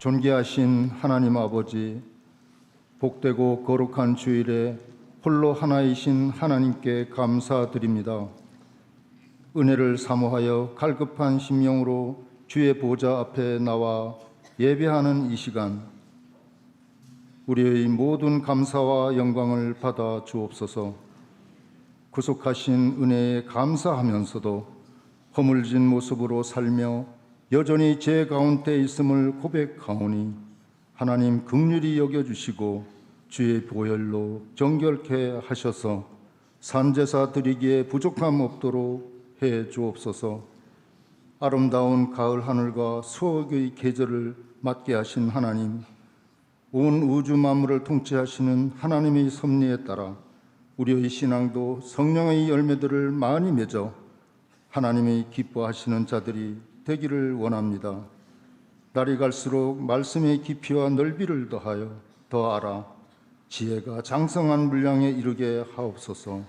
존귀하신 하나님 아버지, 복되고 거룩한 주일에 홀로 하나이신 하나님께 감사드립니다. 은혜를 사모하여 갈급한 심령으로 주의 보좌 앞에 나와 예배하는 이 시간, 우리의 모든 감사와 영광을 받아 주옵소서. 구속하신 은혜에 감사하면서도 허물진 모습으로 살며 여전히 죄 가운데 있음을 고백하오니 하나님 긍휼히 여겨주시고 주의 보혈로 정결케 하셔서 산제사 드리기에 부족함 없도록 해 주옵소서. 아름다운 가을 하늘과 수억의 계절을 맞게 하신 하나님, 온 우주 만물을 통치하시는 하나님의 섭리에 따라 우리의 신앙도 성령의 열매들을 많이 맺어 하나님이 기뻐하시는 자들이 되기를 원합니다. 날이 갈수록 말씀의 깊이와 넓이를 더하여 더 알아 지혜가 장성한 분량에 이르게 하옵소서.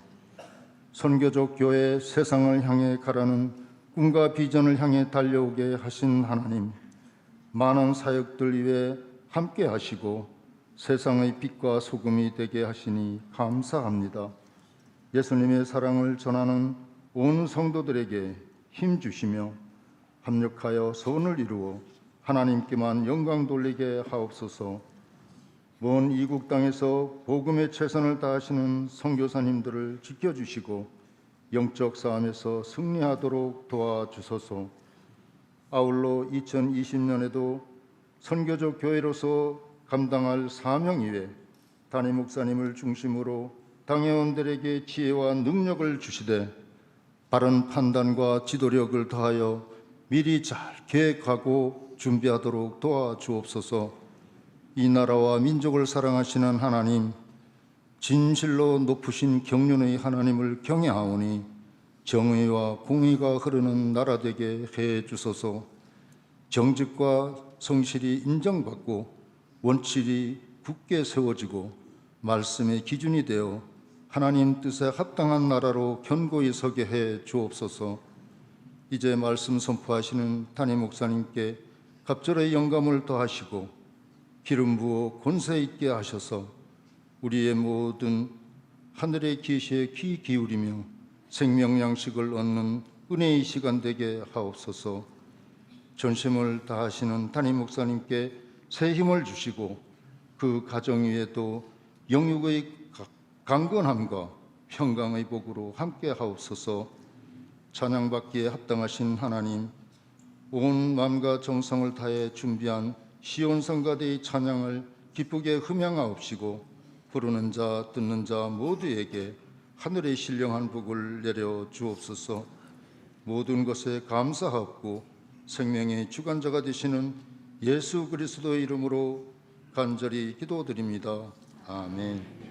선교적 교회 세상을 향해 가라는 꿈과 비전을 향해 달려오게 하신 하나님, 많은 사역들 위해 함께 하시고 세상의 빛과 소금이 되게 하시니 감사합니다. 예수님의 사랑을 전하는 온 성도들에게 힘 주시며 합력하여 선을 이루어 하나님께만 영광 돌리게 하옵소서. 먼 이국 땅에서 복음의 최선을 다하시는 선교사님들을 지켜주시고 영적 싸움에서 승리하도록 도와주소서. 아울러 2020년에도 선교적 교회로서 감당할 사명 이외 담임 목사님을 중심으로 당회원들에게 지혜와 능력을 주시되 바른 판단과 지도력을 더하여 미리 잘 계획하고 준비하도록 도와주옵소서. 이 나라와 민족을 사랑하시는 하나님, 진실로 높으신 경륜의 하나님을 경외하오니 정의와 공의가 흐르는 나라 되게 해 주소서. 정직과 성실이 인정받고 원칙이 굳게 세워지고 말씀의 기준이 되어 하나님 뜻에 합당한 나라로 견고히 서게 해 주옵소서. 이제 말씀 선포하시는 담임 목사님께 갑절의 영감을 더하시고 기름 부어 권세 있게 하셔서 우리의 모든 하늘의 계시에 귀 기울이며 생명 양식을 얻는 은혜의 시간 되게 하옵소서. 전심을 다하시는 담임 목사님께 새 힘을 주시고 그 가정 위에도 영육의 강건함과 평강의 복으로 함께 하옵소서. 찬양받기에 합당하신 하나님, 온 마음과 정성을 다해 준비한 시온성가대의 찬양을 기쁘게 흠양하옵시고 부르는 자 듣는 자 모두에게 하늘의 신령한 복을 내려 주옵소서. 모든 것에 감사하옵고 생명의 주관자가 되시는 예수 그리스도의 이름으로 간절히 기도드립니다. 아멘.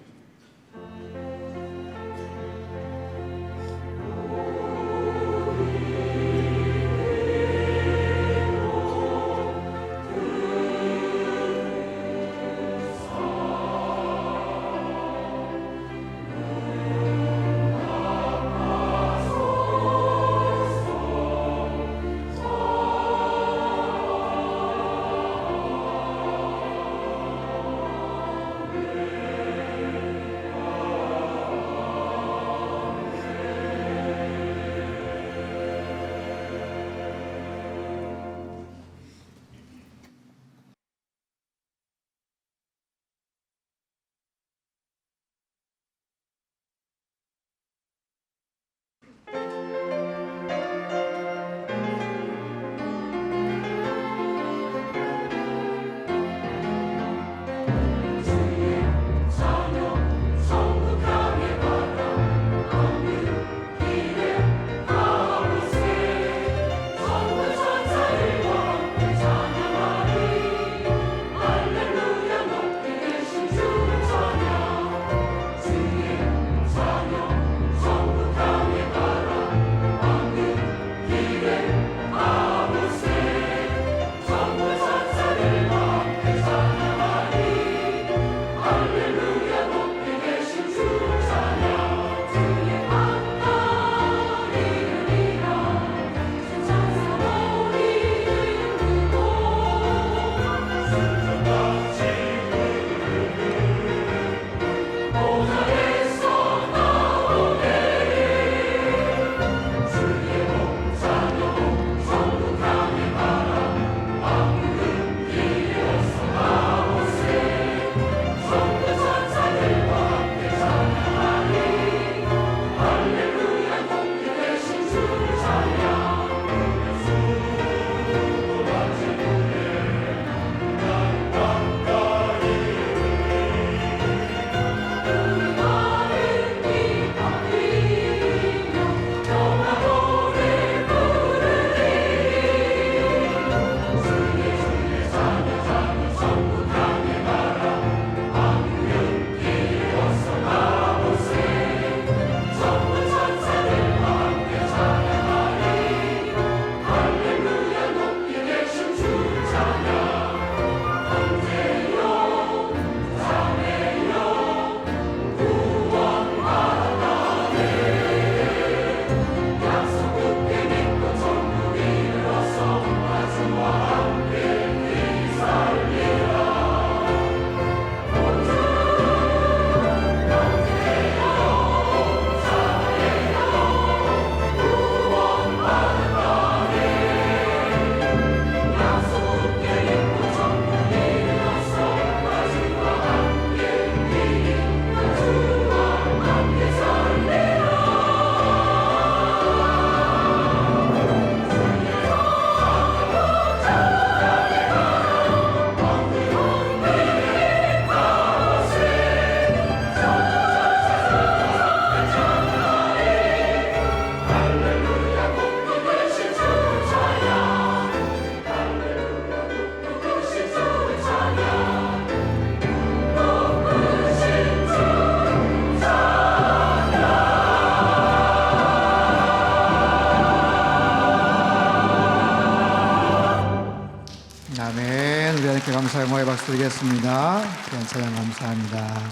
하나님께 감사의 모의 박수 드리겠습니다. 귀한 찬양 감사합니다.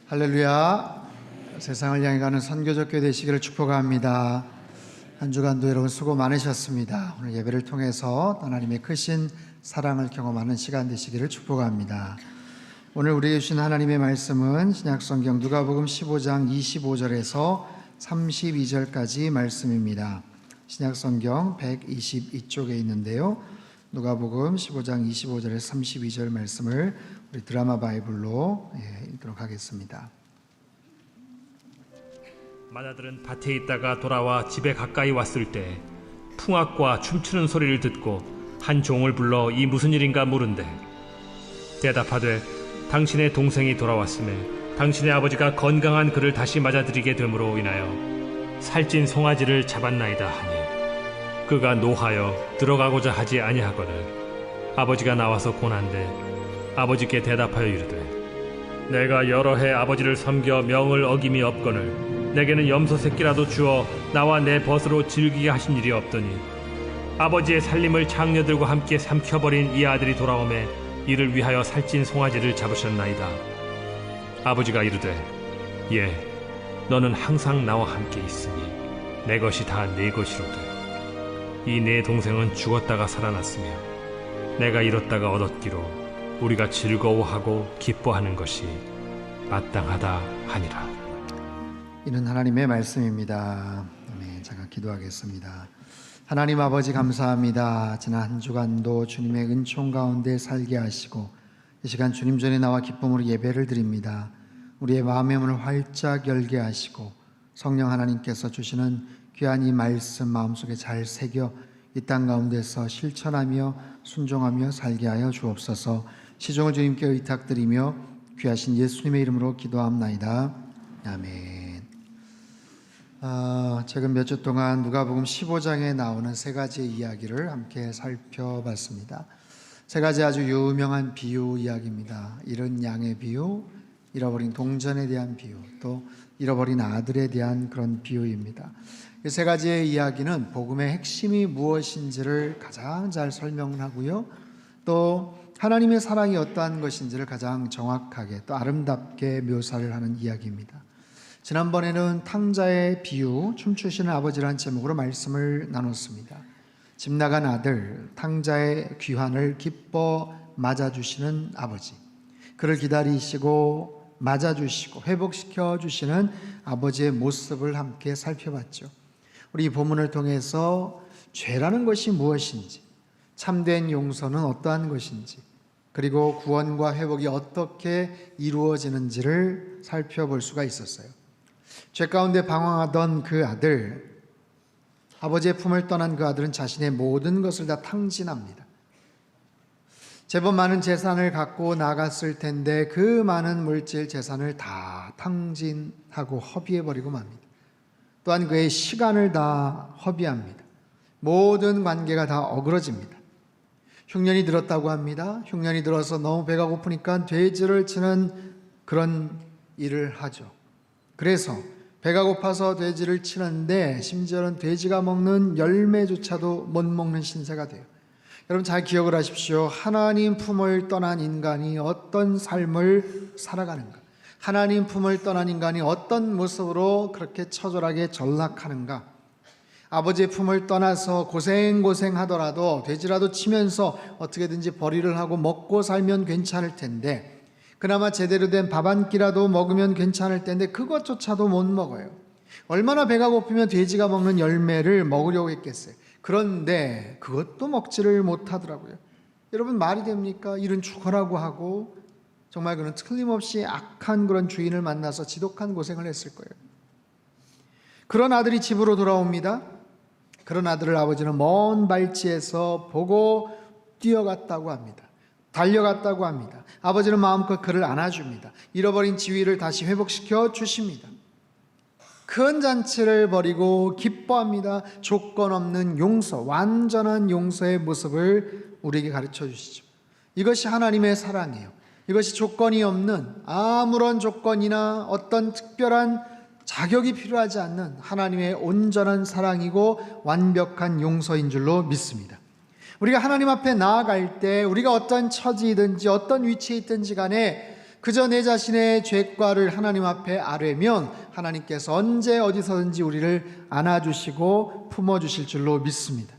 할렐루야. 세상을 향해 가는 선교적 교회 되시기를 축복합니다. 한 주간도 여러분 수고 많으셨습니다. 오늘 예배를 통해서 하나님의 크신 사랑을 경험하는 시간 되시기를 축복합니다. 오늘 우리에게 주신 하나님의 말씀은 신약성경 누가복음 15장 25절에서 32절까지 말씀입니다. 신약성경 122쪽에 있는데요. 누가복음 15장 25절에서 32절 말씀을 우리 드라마 바이블로 읽도록 하겠습니다. 마자들은 밭에 있다가 돌아와 집에 가까이 왔을 때 풍악과 춤추는 소리를 듣고 한 종을 불러 이 무슨 일인가 물은데 대답하되 당신의 동생이 돌아왔음에 당신의 아버지가 건강한 그를 다시 맞아들이게 됨으로 인하여 살찐 송아지를 잡았나이다 하니 그가 노하여 들어가고자 하지 아니하거늘 아버지가 나와서 고난데 아버지께 대답하여 이르되 내가 여러 해 아버지를 섬겨 명을 어김이 없거늘 내게는 염소 새끼라도 주어 나와 내 벗으로 즐기게 하신 일이 없더니 아버지의 살림을 장녀들과 함께 삼켜버린 이 아들이 돌아오매 이를 위하여 살찐 송아지를 잡으셨나이다. 아버지가 이르되 예 너는 항상 나와 함께 있으니 내 것이 다 네 것이로되 이 내 동생은 죽었다가 살아났으며 내가 잃었다가 얻었기로 우리가 즐거워하고 기뻐하는 것이 마땅하다 하니라. 이는 하나님의 말씀입니다. 아멘. 잠깐 기도하겠습니다. 하나님 아버지 감사합니다. 지난 한 주간도 주님의 은총 가운데 살게 하시고 이 시간 주님 전에 나와 기쁨으로 예배를 드립니다. 우리의 마음의 문을 활짝 열게 하시고 성령 하나님께서 주시는 귀한 이 말씀 마음속에 잘 새겨 이 땅 가운데서 실천하며 순종하며 살게 하여 주옵소서. 시종을 주님께 의탁드리며 귀하신 예수님의 이름으로 기도합나이다. 아멘. 최근 몇 주 동안 누가복음 15장에 나오는 세 가지의 이야기를 함께 살펴봤습니다. 세 가지 아주 유명한 비유 이야기입니다. 잃은 양의 비유, 잃어버린 동전에 대한 비유, 또 잃어버린 아들에 대한 그런 비유입니다. 이 세 가지의 이야기는 복음의 핵심이 무엇인지를 가장 잘 설명을 하고요. 또 하나님의 사랑이 어떠한 것인지를 가장 정확하게 또 아름답게 묘사를 하는 이야기입니다. 지난번에는 탕자의 비유, 춤추시는 아버지라는 제목으로 말씀을 나눴습니다. 집 나간 아들, 탕자의 귀환을 기뻐 맞아주시는 아버지, 그를 기다리시고 맞아주시고 회복시켜 주시는 아버지의 모습을 함께 살펴봤죠. 우리 이 본문을 통해서 죄라는 것이 무엇인지, 참된 용서는 어떠한 것인지, 그리고 구원과 회복이 어떻게 이루어지는지를 살펴볼 수가 있었어요. 죄 가운데 방황하던 그 아들, 아버지의 품을 떠난 그 아들은 자신의 모든 것을 다 탕진합니다. 제법 많은 재산을 갖고 나갔을 텐데 그 많은 물질 재산을 다 탕진하고 허비해버리고 맙니다. 또한 그의 시간을 다 허비합니다. 모든 관계가 다 어그러집니다. 흉년이 들었다고 합니다. 흉년이 들어서 너무 배가 고프니까 돼지를 치는 그런 일을 하죠. 그래서 배가 고파서 돼지를 치는데 심지어는 돼지가 먹는 열매조차도 못 먹는 신세가 돼요. 여러분 잘 기억을 하십시오. 하나님 품을 떠난 인간이 어떤 삶을 살아가는가, 하나님 품을 떠난 인간이 어떤 모습으로 그렇게 처절하게 전락하는가. 아버지의 품을 떠나서 고생하더라도 돼지라도 치면서 어떻게든지 벌이를 하고 먹고 살면 괜찮을 텐데, 그나마 제대로 된 밥 한 끼라도 먹으면 괜찮을 텐데 그것조차도 못 먹어요. 얼마나 배가 고프면 돼지가 먹는 열매를 먹으려고 했겠어요. 그런데 그것도 먹지를 못하더라고요. 여러분 말이 됩니까? 일은 죽어라고 하고 정말 그는 틀림없이 악한 그런 주인을 만나서 지독한 고생을 했을 거예요. 그런 아들이 집으로 돌아옵니다. 그런 아들을 아버지는 먼 발치에서 보고 뛰어갔다고 합니다. 달려갔다고 합니다. 아버지는 마음껏 그를 안아줍니다. 잃어버린 지위를 다시 회복시켜 주십니다. 큰 잔치를 벌이고 기뻐합니다. 조건 없는 용서, 완전한 용서의 모습을 우리에게 가르쳐 주시죠. 이것이 하나님의 사랑이에요. 이것이 조건이 없는, 아무런 조건이나 어떤 특별한 자격이 필요하지 않는 하나님의 온전한 사랑이고 완벽한 용서인 줄로 믿습니다. 우리가 하나님 앞에 나아갈 때 우리가 어떤 처지이든지 어떤 위치에 있든지 간에 그저 내 자신의 죄과를 하나님 앞에 아뢰면 하나님께서 언제 어디서든지 우리를 안아주시고 품어주실 줄로 믿습니다.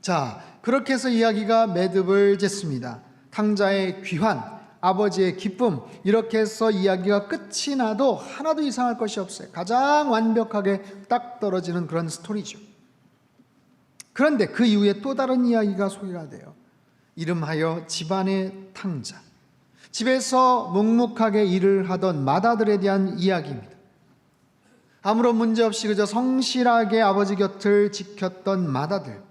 자, 그렇게 해서 이야기가 매듭을 짓습니다. 탕자의 귀환, 아버지의 기쁨, 이렇게 해서 이야기가 끝이 나도 하나도 이상할 것이 없어요. 가장 완벽하게 딱 떨어지는 그런 스토리죠. 그런데 그 이후에 또 다른 이야기가 소개가 돼요. 이름하여 집안의 탕자. 집에서 묵묵하게 일을 하던 맏아들에 대한 이야기입니다. 아무런 문제 없이 그저 성실하게 아버지 곁을 지켰던 맏아들.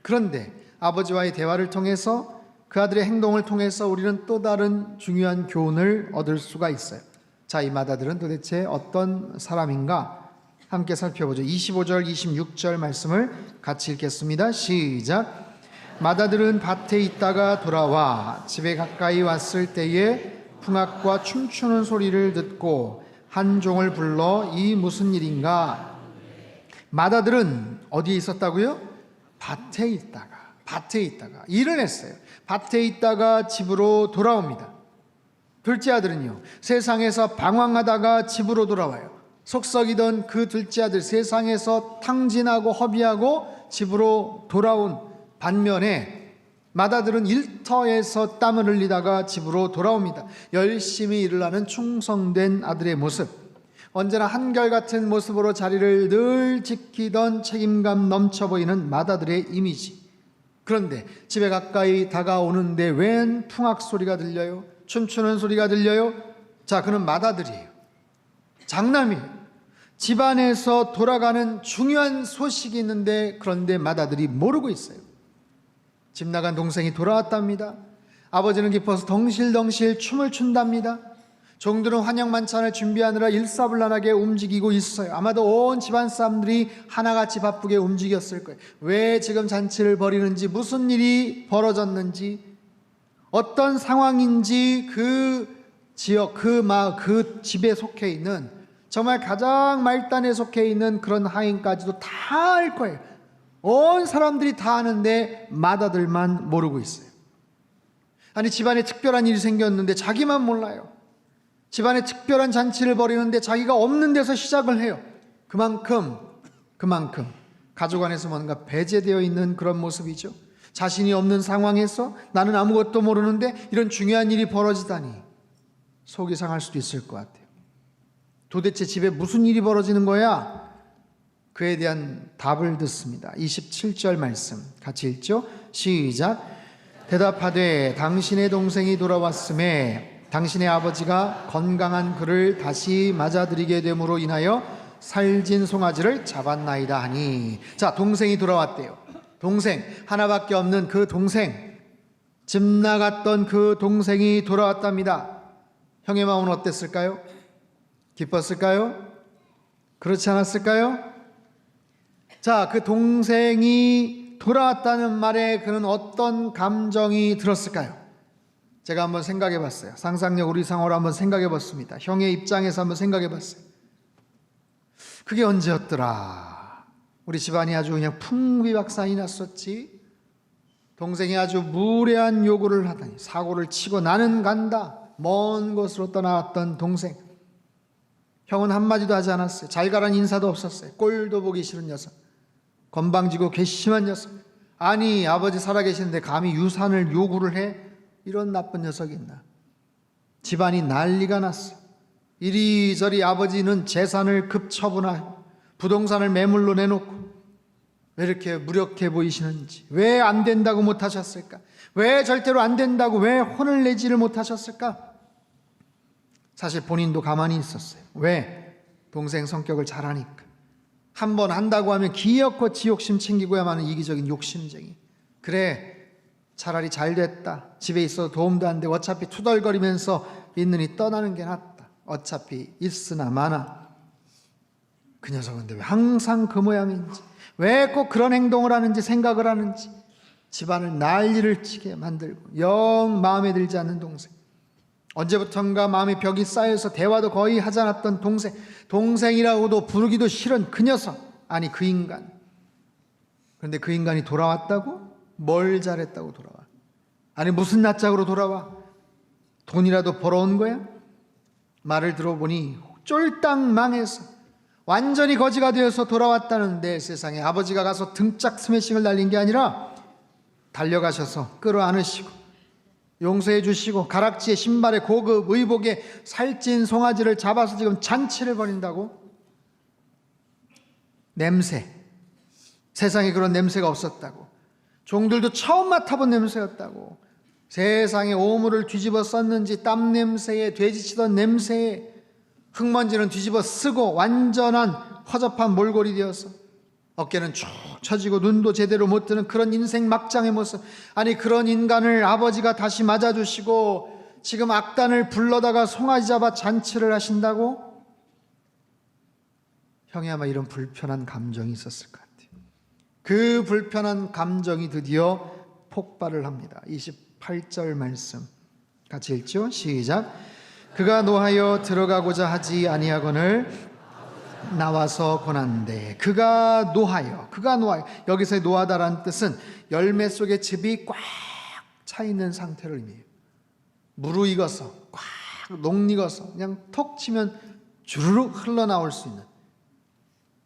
그런데 아버지와의 대화를 통해서 그 아들의 행동을 통해서 우리는 또 다른 중요한 교훈을 얻을 수가 있어요. 자, 이 맏아들은 도대체 어떤 사람인가? 함께 살펴보죠. 25절, 26절 말씀을 같이 읽겠습니다. 시작. 맏아들은 밭에 있다가 돌아와 집에 가까이 왔을 때에 풍악과 춤추는 소리를 듣고 한 종을 불러 이 무슨 일인가? 맏아들은 어디에 있었다고요? 밭에 있다가 일을 했어요. 밭에 있다가 집으로 돌아옵니다. 둘째 아들은요, 세상에서 방황하다가 집으로 돌아와요. 속썩이던 그 둘째 아들, 세상에서 탕진하고 허비하고 집으로 돌아온 반면에 맏아들은 일터에서 땀을 흘리다가 집으로 돌아옵니다. 열심히 일을 하는 충성된 아들의 모습, 언제나 한결같은 모습으로 자리를 늘 지키던 책임감 넘쳐 보이는 맏아들의 이미지. 그런데 집에 가까이 다가오는데 웬 풍악 소리가 들려요? 춤추는 소리가 들려요? 자, 그는 맏아들이에요. 장남이에요. 집안에서 돌아가는 중요한 소식이 있는데 그런데 맏아들이 모르고 있어요. 집 나간 동생이 돌아왔답니다. 아버지는 기뻐서 덩실덩실 춤을 춘답니다. 종들은 환영 만찬을 준비하느라 일사불란하게 움직이고 있어요. 아마도 온 집안 사람들이 하나같이 바쁘게 움직였을 거예요. 왜 지금 잔치를 벌이는지, 무슨 일이 벌어졌는지, 어떤 상황인지 그 지역, 그 집에 속해 있는, 정말 가장 말단에 속해 있는 그런 하인까지도 다 알 거예요. 온 사람들이 다 아는데 맏아들만 모르고 있어요. 아니, 집안에 특별한 일이 생겼는데 자기만 몰라요. 집안에 특별한 잔치를 벌이는데 자기가 없는 데서 시작을 해요. 그만큼 가족 안에서 뭔가 배제되어 있는 그런 모습이죠. 자신이 없는 상황에서 나는 아무것도 모르는데 이런 중요한 일이 벌어지다니 속이 상할 수도 있을 것 같아요. 도대체 집에 무슨 일이 벌어지는 거야? 그에 대한 답을 듣습니다. 27절 말씀 같이 읽죠. 시작. 대답하되 당신의 동생이 돌아왔음에 당신의 아버지가 건강한 그를 다시 맞아들이게 됨으로 인하여 살진 송아지를 잡았나이다 하니. 자, 동생이 돌아왔대요. 동생, 하나밖에 없는 그 동생, 집 나갔던 그 동생이 돌아왔답니다. 형의 마음은 어땠을까요? 기뻤을까요? 그렇지 않았을까요? 자, 그 동생이 돌아왔다는 말에 그는 어떤 감정이 들었을까요? 제가 한번 생각해 봤어요. 상상력 우리 상호로 한번 생각해 봤습니다. 형의 입장에서 한번 생각해 봤어요. 그게 언제였더라? 우리 집안이 아주 그냥 풍비박산이 났었지. 동생이 아주 무례한 요구를 하다니 사고를 치고 나는 간다. 먼 곳으로 떠나왔던 동생. 형은 한마디도 하지 않았어요. 잘 가란 인사도 없었어요. 꼴도 보기 싫은 녀석, 건방지고 괘씸한 녀석. 아니, 아버지 살아계시는데 감히 유산을 요구를 해? 이런 나쁜 녀석이 있나. 집안이 난리가 났어. 이리저리 아버지는 재산을 급처분하고 부동산을 매물로 내놓고 왜 이렇게 무력해 보이시는지, 왜 안 된다고 못하셨을까, 왜 절대로 안 된다고 왜 혼을 내지를 못하셨을까. 사실 본인도 가만히 있었어요. 왜? 동생 성격을 잘 아니까. 한번 한다고 하면 기어코 지 욕심 챙기고야만 하는 이기적인 욕심쟁이. 그래, 차라리 잘 됐다. 집에 있어도 도움도 안 되고 어차피 투덜거리면서 있느니 떠나는 게 낫다. 어차피 있으나 마나. 그 녀석은 근데 왜 항상 그 모양인지, 왜 꼭 그런 행동을 하는지, 생각을 하는지 집안을 난리를 치게 만들고 영 마음에 들지 않는 동생. 언제부턴가 마음의 벽이 쌓여서 대화도 거의 하지 않았던 동생. 동생이라고도 부르기도 싫은 그 녀석. 아니, 그 인간. 그런데 그 인간이 돌아왔다고? 뭘 잘했다고 돌아와? 아니 무슨 낯짝으로 돌아와? 돈이라도 벌어온 거야? 말을 들어보니 쫄딱 망해서 완전히 거지가 되어서 돌아왔다는데, 세상에 아버지가 가서 등짝 스매싱을 날린 게 아니라 달려가셔서 끌어안으시고 용서해 주시고 가락지에 신발에 고급 의복에 살찐 송아지를 잡아서 지금 잔치를 벌인다고? 냄새, 세상에 그런 냄새가 없었다고, 종들도 처음 맡아본 냄새였다고, 세상에 오물을 뒤집어 썼는지 땀 냄새에 돼지치던 냄새에 흙먼지는 뒤집어 쓰고 완전한 허접한 몰골이 되어서 어깨는 쭉 처지고 눈도 제대로 못 뜨는 그런 인생 막장의 모습. 아니 그런 인간을 아버지가 다시 맞아주시고 지금 악단을 불러다가 송아지 잡아 잔치를 하신다고? 형이 아마 이런 불편한 감정이 있었을 것 같아요. 그 불편한 감정이 드디어 폭발을 합니다. 28절 말씀 같이 읽죠. 시작. 그가 노하여 들어가고자 하지 아니하거늘 나와서 권한대. 그가 노하여. 여기서의 노하다라는 뜻은 열매 속에 즙이 꽉 차 있는 상태를 의미해요. 무르익어서 꽉 녹익어서 그냥 톡 치면 주르륵 흘러나올 수 있는,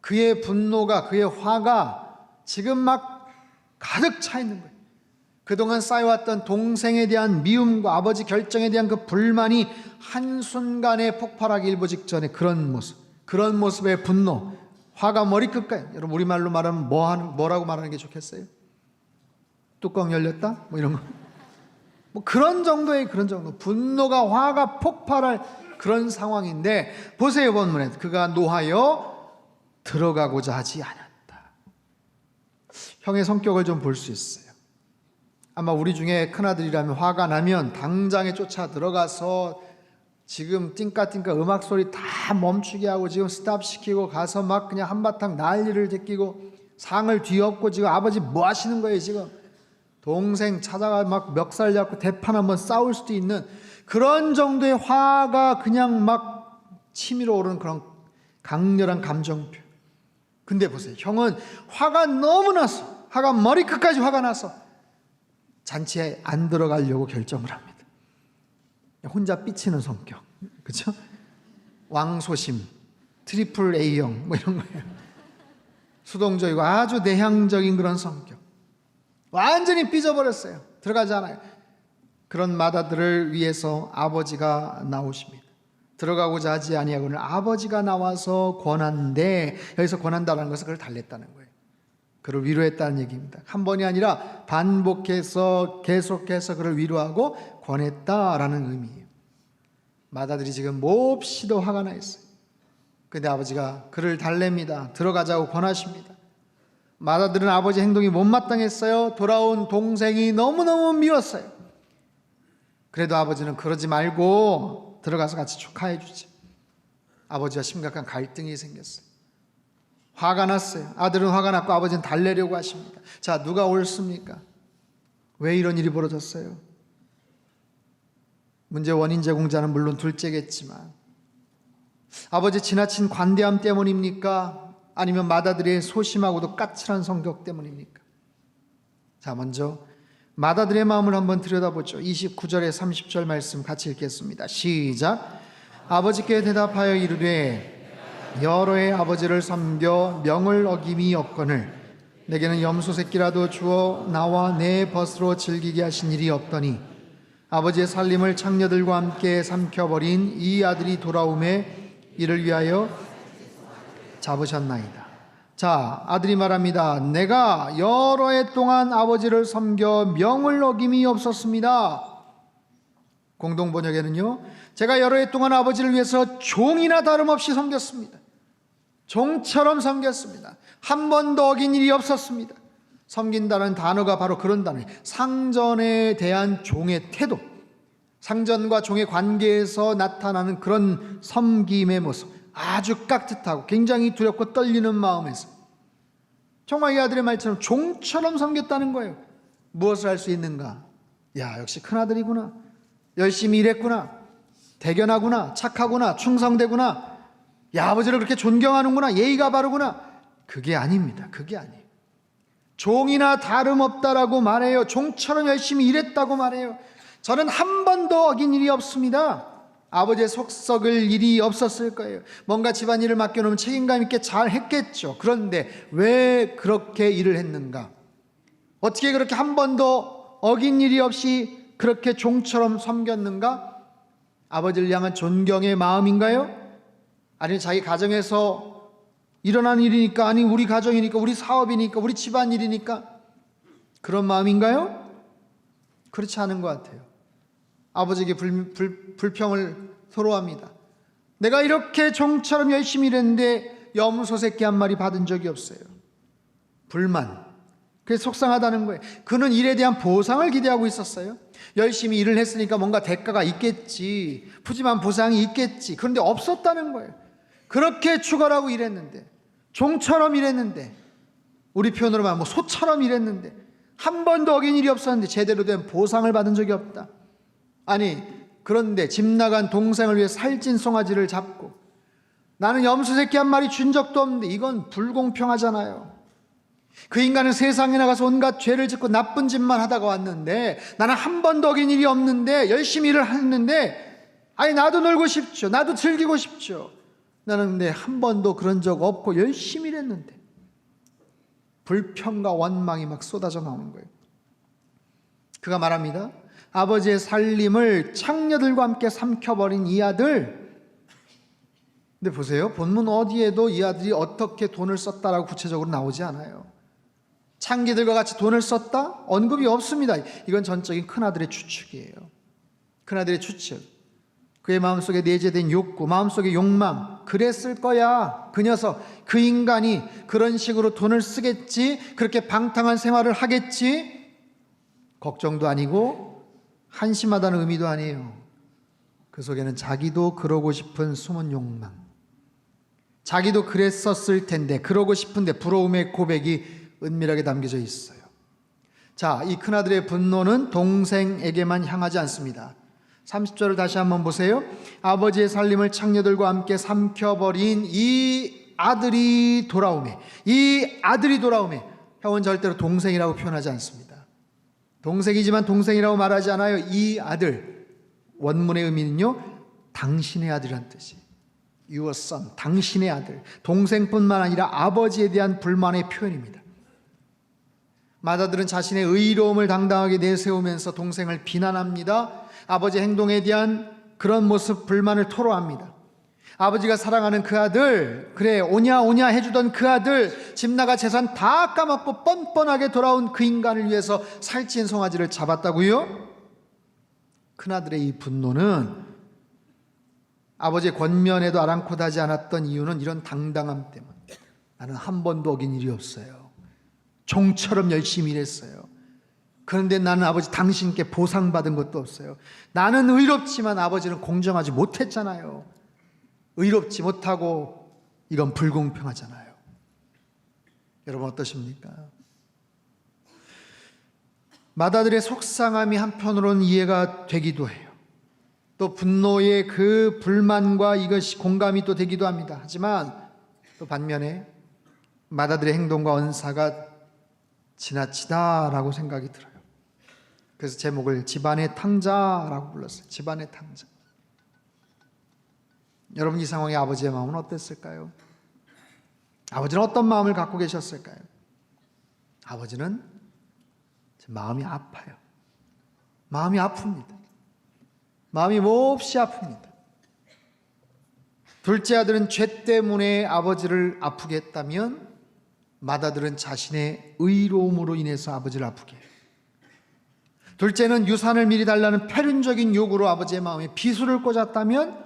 그의 분노가, 그의 화가 지금 막 가득 차 있는 거예요. 그동안 쌓여왔던 동생에 대한 미움과 아버지 결정에 대한 그 불만이 한순간에 폭발하기 일보 직전에 그런 모습의 분노, 화가 머리끝까지. 여러분 우리말로 말하면 뭐라고 말하는 게 좋겠어요? 뚜껑 열렸다? 뭐 이런 거. 뭐 그런 정도 분노가, 화가 폭발할 그런 상황인데, 보세요 본문에 그가 노하여 들어가고자 하지 않았다. 형의 성격을 좀 볼 수 있어요. 아마 우리 중에 큰아들이라면 화가 나면 당장에 쫓아 들어가서 지금 띵까띵까 음악 소리 다 멈추게 하고 지금 스탑시키고 가서 막 그냥 한바탕 난리를 제끼고 상을 뒤엎고 지금 아버지 뭐 하시는 거예요 지금? 동생 찾아가 막 멱살 잡고 대판 한번 싸울 수도 있는 그런 정도의 화가 그냥 막 치밀어 오르는 그런 강렬한 감정표. 근데 보세요, 형은 화가 너무 나서, 화가 머리끝까지 화가 나서 잔치에 안 들어가려고 결정을 합니다. 혼자 삐치는 성격, 그렇죠? 왕소심, 트리플 A형 뭐 이런 거예요. 수동적이고 아주 내향적인 그런 성격. 완전히 삐져버렸어요. 들어가지 않아요. 그런 마다들을 위해서 아버지가 나오십니다. 들어가고자 하지 아니하고는 아버지가 나와서 권한데, 여기서 권한다는 것은 그를 달랬다는 거예요. 그를 위로했다는 얘기입니다. 한 번이 아니라 반복해서 계속해서 그를 위로하고 권했다라는 의미예요. 마다들이 지금 몹시도 화가 나 있어요. 그런데 아버지가 그를 달랩니다. 들어가자고 권하십니다. 마다들은 아버지 행동이 못마땅했어요. 돌아온 동생이 너무너무 미웠어요. 그래도 아버지는 그러지 말고 들어가서 같이 축하해 주지. 아버지와 심각한 갈등이 생겼어요. 화가 났어요. 아들은 화가 났고 아버지는 달래려고 하십니다. 자, 누가 옳습니까? 왜 이런 일이 벌어졌어요? 문제 원인 제공자는 물론 둘째겠지만, 아버지 지나친 관대함 때문입니까? 아니면 마다들의 소심하고도 까칠한 성격 때문입니까? 자, 먼저 마다들의 마음을 한번 들여다보죠. 29절에 30절 말씀 같이 읽겠습니다. 시작. 아버지께 대답하여 이르되 여러 해 아버지를 섬겨 명을 어김이 없거늘 내게는 염소 새끼라도 주어 나와 내 벗으로 즐기게 하신 일이 없더니 아버지의 살림을 창녀들과 함께 삼켜버린 이 아들이 돌아오매 이를 위하여 잡으셨나이다. 자, 아들이 말합니다. 내가 여러 해 동안 아버지를 섬겨 명을 어김이 없었습니다. 공동번역에는요, 제가 여러 해 동안 아버지를 위해서 종이나 다름없이 섬겼습니다. 종처럼 섬겼습니다. 한 번도 어긴 일이 없었습니다. 섬긴다는 단어가 바로 그런 단어예요. 상전에 대한 종의 태도, 상전과 종의 관계에서 나타나는 그런 섬김의 모습, 아주 깍듯하고 굉장히 두렵고 떨리는 마음에서 정말 이 아들의 말처럼 종처럼 섬겼다는 거예요. 무엇을 할 수 있는가? 야, 역시 큰아들이구나. 열심히 일했구나. 대견하구나. 착하구나. 충성되구나. 야, 아버지를 그렇게 존경하는구나. 예의가 바르구나. 그게 아닙니다. 그게 아니에요. 종이나 다름없다라고 말해요. 종처럼 열심히 일했다고 말해요. 저는 한 번도 어긴 일이 없습니다. 아버지의 속 썩을 일이 없었을 거예요. 뭔가 집안일을 맡겨놓으면 책임감 있게 잘 했겠죠. 그런데 왜 그렇게 일을 했는가? 어떻게 그렇게 한 번도 어긴 일이 없이 그렇게 종처럼 섬겼는가? 아버지를 향한 존경의 마음인가요? 아니면 자기 가정에서 일어난 일이니까, 아니 우리 가정이니까, 우리 사업이니까, 우리 집안일이니까 그런 마음인가요? 그렇지 않은 것 같아요. 아버지에게 불평을 토로합니다. 내가 이렇게 종처럼 열심히 일했는데 염소 새끼 한 마리 받은 적이 없어요. 불만. 그래서 속상하다는 거예요. 그는 일에 대한 보상을 기대하고 있었어요. 열심히 일을 했으니까 뭔가 대가가 있겠지, 푸짐한 보상이 있겠지. 그런데 없었다는 거예요. 그렇게 추가라고 일했는데, 종처럼 일했는데, 우리 표현으로 말하면 뭐 소처럼 일했는데 한 번도 어긴 일이 없었는데 제대로 된 보상을 받은 적이 없다. 아니 그런데 집 나간 동생을 위해 살찐 송아지를 잡고 나는 염소 새끼 한 마리 준 적도 없는데, 이건 불공평하잖아요. 그 인간은 세상에 나가서 온갖 죄를 짓고 나쁜 짓만 하다가 왔는데 나는 한 번도 어긴 일이 없는데 열심히 일을 했는데, 아니 나도 놀고 싶죠. 나도 즐기고 싶죠. 나는 근데 한 번도 그런 적 없고 열심히 일했는데. 불평과 원망이 막 쏟아져 나오는 거예요. 그가 말합니다. 아버지의 살림을 창녀들과 함께 삼켜버린 이 아들. 근데 보세요, 본문 어디에도 이 아들이 어떻게 돈을 썼다라고 구체적으로 나오지 않아요. 창기들과 같이 돈을 썼다? 언급이 없습니다. 이건 전적인 큰아들의 추측이에요. 큰아들의 추측. 그의 마음속에 내재된 욕구, 마음속의 욕망. 그랬을 거야. 그 녀석, 그 인간이 그런 식으로 돈을 쓰겠지, 그렇게 방탕한 생활을 하겠지. 걱정도 아니고 한심하다는 의미도 아니에요. 그 속에는 자기도 그러고 싶은 숨은 욕망, 자기도 그랬었을 텐데, 그러고 싶은데 부러움의 고백이 은밀하게 담겨져 있어요. 자, 이 큰아들의 분노는 동생에게만 향하지 않습니다. 30절을 다시 한번 보세요. 아버지의 살림을 창녀들과 함께 삼켜버린 이 아들이 돌아오매. 이 아들이 돌아오매. 형은 절대로 동생이라고 표현하지 않습니다. 동생이지만 동생이라고 말하지 않아요. 이 아들. 원문의 의미는요, 당신의 아들이란 뜻이에요. Your son, 당신의 아들. 동생뿐만 아니라 아버지에 대한 불만의 표현입니다. 맏아들은 자신의 의로움을 당당하게 내세우면서 동생을 비난합니다. 아버지의 행동에 대한 그런 모습, 불만을 토로합니다. 아버지가 사랑하는 그 아들, 그래 오냐 오냐 해주던 그 아들, 집 나가 재산 다 까먹고 뻔뻔하게 돌아온 그 인간을 위해서 살찐 송아지를 잡았다고요? 큰아들의 이 분노는 아버지의 권면에도 아랑곳하지 않았던 이유는 이런 당당함 때문. 나는 한 번도 어긴 일이 없어요. 종처럼 열심히 일했어요. 그런데 나는 아버지 당신께 보상받은 것도 없어요. 나는 의롭지만 아버지는 공정하지 못했잖아요. 의롭지 못하고 이건 불공평하잖아요. 여러분 어떠십니까? 맏아들의 속상함이 한편으로는 이해가 되기도 해요. 또 분노의 그 불만과 이것이 공감이 또 되기도 합니다. 하지만 또 반면에 맏아들의 행동과 언사가 지나치다라고 생각이 들어요. 그래서 제목을 집안의 탕자라고 불렀어요. 집안의 탕자. 여러분 이 상황에 아버지의 마음은 어땠을까요? 아버지는 어떤 마음을 갖고 계셨을까요? 아버지는 마음이 아파요. 마음이 아픕니다. 마음이 몹시 아픕니다. 둘째 아들은 죄 때문에 아버지를 아프게 했다면 맏아들은 자신의 의로움으로 인해서 아버지를 아프게 해요. 둘째는 유산을 미리 달라는 패륜적인 요구로 아버지의 마음에 비수를 꽂았다면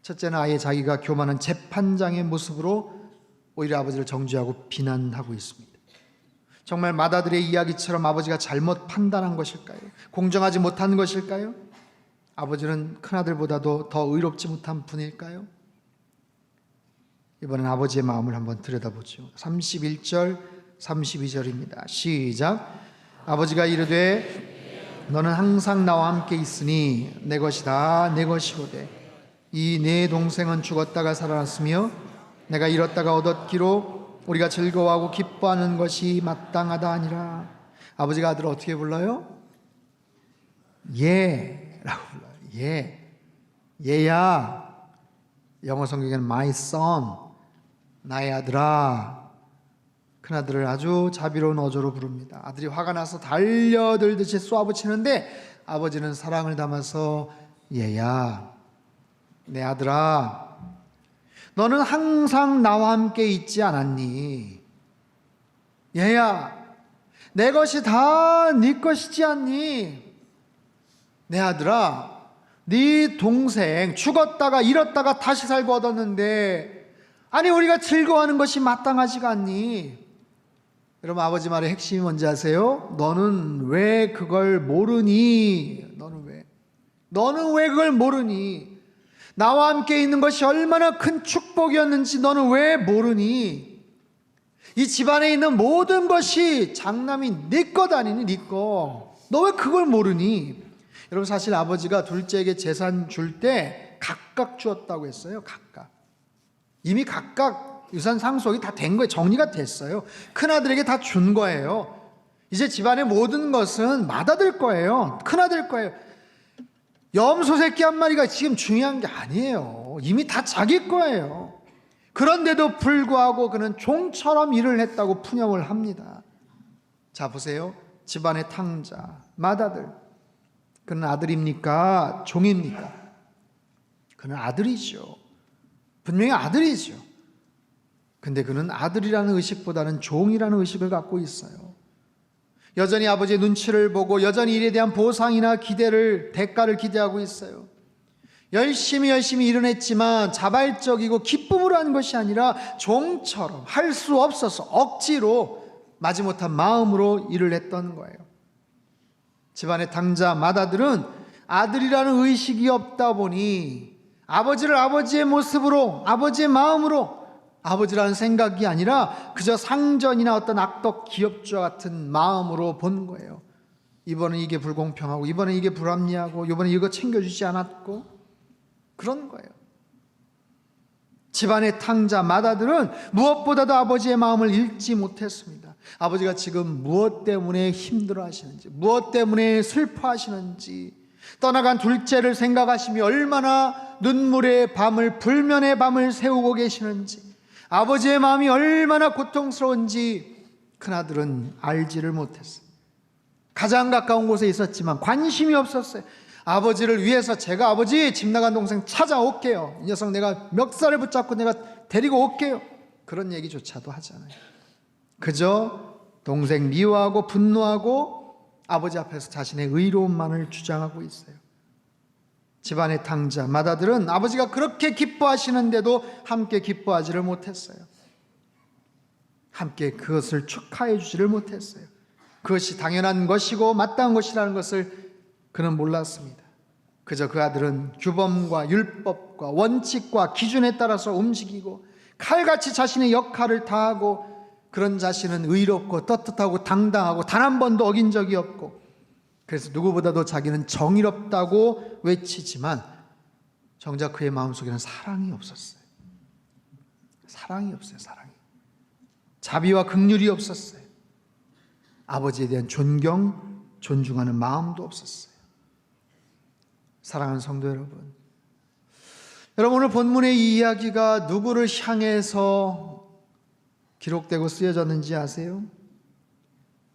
첫째는 아예 자기가 교만한 재판장의 모습으로 오히려 아버지를 정죄하고 비난하고 있습니다. 정말 맏아들의 이야기처럼 아버지가 잘못 판단한 것일까요? 공정하지 못한 것일까요? 아버지는 큰아들보다도 더 의롭지 못한 분일까요? 이번엔 아버지의 마음을 한번 들여다보죠. 31절 32절입니다. 시작. 아버지가 이르되 너는 항상 나와 함께 있으니 내 것이 다 내 것이로되 이 내 동생은 죽었다가 살아났으며 내가 잃었다가 얻었기로 우리가 즐거워하고 기뻐하는 것이 마땅하다 아니라. 아버지가 아들을 어떻게 불러요? 얘라고 불러요. 얘야. 영어 성경에는 my son, 나의 아들아. 큰아들을 아주 자비로운 어조로 부릅니다. 아들이 화가 나서 달려들듯이 쏘아붙이는데 아버지는 사랑을 담아서 얘야, 내 아들아, 너는 항상 나와 함께 있지 않았니? 얘야, 내 것이 다 네 것이지 않니? 내 아들아, 네 동생 죽었다가 잃었다가 다시 살고 얻었는데, 아니 우리가 즐거워하는 것이 마땅하지가 않니? 여러분, 아버지 말의 핵심이 뭔지 아세요? 너는 왜 그걸 모르니? 너는 왜 그걸 모르니? 나와 함께 있는 것이 얼마나 큰 축복이었는지 너는 왜 모르니? 이 집안에 있는 모든 것이 장남이 네 것 아니니? 네 거. 너 왜 그걸 모르니? 여러분, 사실 아버지가 둘째에게 재산 줄 때 각각 주었다고 했어요. 각각. 이미 각각 유산 상속이 다 된 거예요. 정리가 됐어요. 큰아들에게 다 준 거예요. 이제 집안의 모든 것은 맏아들 거예요. 큰아들 거예요. 염소 새끼 한 마리가 지금 중요한 게 아니에요. 이미 다 자기 거예요. 그런데도 불구하고 그는 종처럼 일을 했다고 푸념을 합니다. 자, 보세요. 집안의 탕자, 맏아들. 그는 아들입니까? 종입니까? 그는 아들이죠. 분명히 아들이죠. 근데 그는 아들이라는 의식보다는 종이라는 의식을 갖고 있어요. 여전히 아버지의 눈치를 보고 여전히 일에 대한 보상이나 대가를 기대하고 있어요. 열심히 일은 했지만 자발적이고 기쁨으로 하는 것이 아니라 종처럼 할 수 없어서 억지로 마지못한 마음으로 일을 했던 거예요. 집안의 당자 맏아들은 아들이라는 의식이 없다 보니 아버지를 아버지의 모습으로, 아버지의 마음으로, 아버지라는 생각이 아니라 그저 상전이나 어떤 악덕 기업주와 같은 마음으로 본 거예요. 이번은 이게 불공평하고, 이번은 이게 불합리하고, 이번에 이거 챙겨주지 않았고, 그런 거예요. 집안의 탕자 맏아들은 무엇보다도 아버지의 마음을 읽지 못했습니다. 아버지가 지금 무엇 때문에 힘들어 하시는지, 무엇 때문에 슬퍼하시는지, 떠나간 둘째를 생각하시며 얼마나 눈물의 밤을, 불면의 밤을 새우고 계시는지, 아버지의 마음이 얼마나 고통스러운지 큰아들은 알지를 못했어요. 가장 가까운 곳에 있었지만 관심이 없었어요. 아버지를 위해서 제가 아버지 집 나간 동생 찾아올게요. 이 녀석 내가 멱살을 붙잡고 내가 데리고 올게요. 그런 얘기조차도 하잖아요. 그저 동생 미워하고 분노하고 아버지 앞에서 자신의 의로움만을 주장하고 있어요. 집안의 탕자 맏아들은 아버지가 그렇게 기뻐하시는데도 함께 기뻐하지를 못했어요. 함께 그것을 축하해 주지를 못했어요. 그것이 당연한 것이고 마땅한 것이라는 것을 그는 몰랐습니다. 그저 그 아들은 규범과 율법과 원칙과 기준에 따라서 움직이고 칼같이 자신의 역할을 다하고, 그런 자신은 의롭고 떳떳하고 당당하고 단 한 번도 어긴 적이 없고, 그래서 누구보다도 자기는 정의롭다고 외치지만 정작 그의 마음속에는 사랑이 없었어요. 사랑이 없어요. 자비와 긍휼이 없었어요. 아버지에 대한 존중하는 마음도 없었어요. 사랑하는 성도 여러분, 오늘 본문의 이 이야기가 누구를 향해서 기록되고 쓰여졌는지 아세요?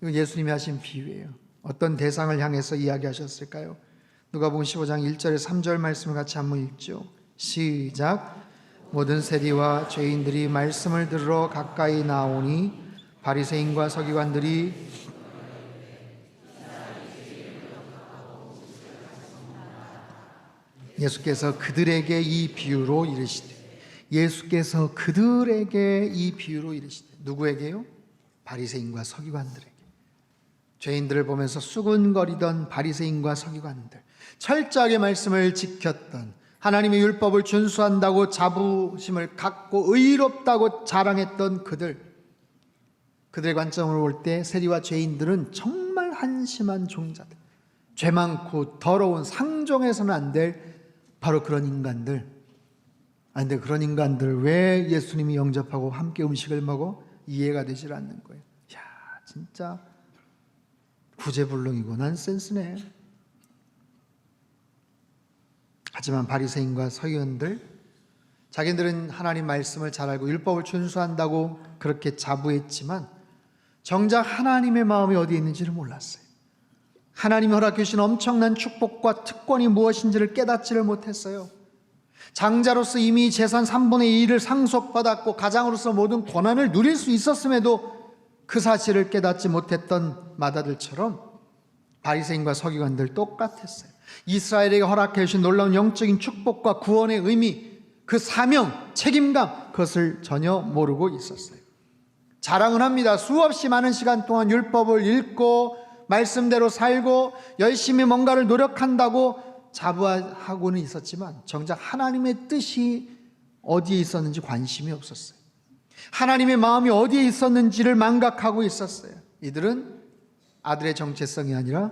이건 예수님이 하신 비유예요. 어떤 대상을 향해서 이야기하셨을까요? 누가복음 15장 1절에 3절 말씀을 같이 한번 읽죠. 시작. 모든 세리와 죄인들이 말씀을 들으러 가까이 나오니 바리새인과 서기관들이 예수께서 그들에게 이 비유로 이르시되, 누구에게요? 바리새인과 서기관들에게. 죄인들을 보면서 수군거리던 바리새인과 서기관들, 철저하게 말씀을 지켰던, 하나님의 율법을 준수한다고 자부심을 갖고 의롭다고 자랑했던 그들의 관점으로 볼 때 세리와 죄인들은 정말 한심한 종자들, 죄 많고 더러운, 상종해서는 안 될 바로 그런 인간들. 그런데 그런 인간들 왜 예수님이 영접하고 함께 음식을 먹어? 이해가 되질 않는 거예요. 야, 진짜 구제불능이고 난센스네. 하지만 바리새인과 서기관들, 자기들은 하나님 말씀을 잘 알고 율법을 준수한다고 그렇게 자부했지만 정작 하나님의 마음이 어디에 있는지를 몰랐어요. 하나님이 허락해 주신 엄청난 축복과 특권이 무엇인지를 깨닫지를 못했어요. 장자로서 이미 재산 3분의 2를 상속받았고 가장으로서 모든 권한을 누릴 수 있었음에도 그 사실을 깨닫지 못했던 마다들처럼 바리새인과 서기관들 똑같았어요. 이스라엘에게 허락해 주신 놀라운 영적인 축복과 구원의 의미, 그 사명, 책임감, 그것을 전혀 모르고 있었어요. 자랑은 합니다. 수없이 많은 시간 동안 율법을 읽고 말씀대로 살고 열심히 뭔가를 노력한다고 자부하고는 있었지만 정작 하나님의 뜻이 어디에 있었는지 관심이 없었어요. 하나님의 마음이 어디에 있었는지를 망각하고 있었어요. 이들은 아들의 정체성이 아니라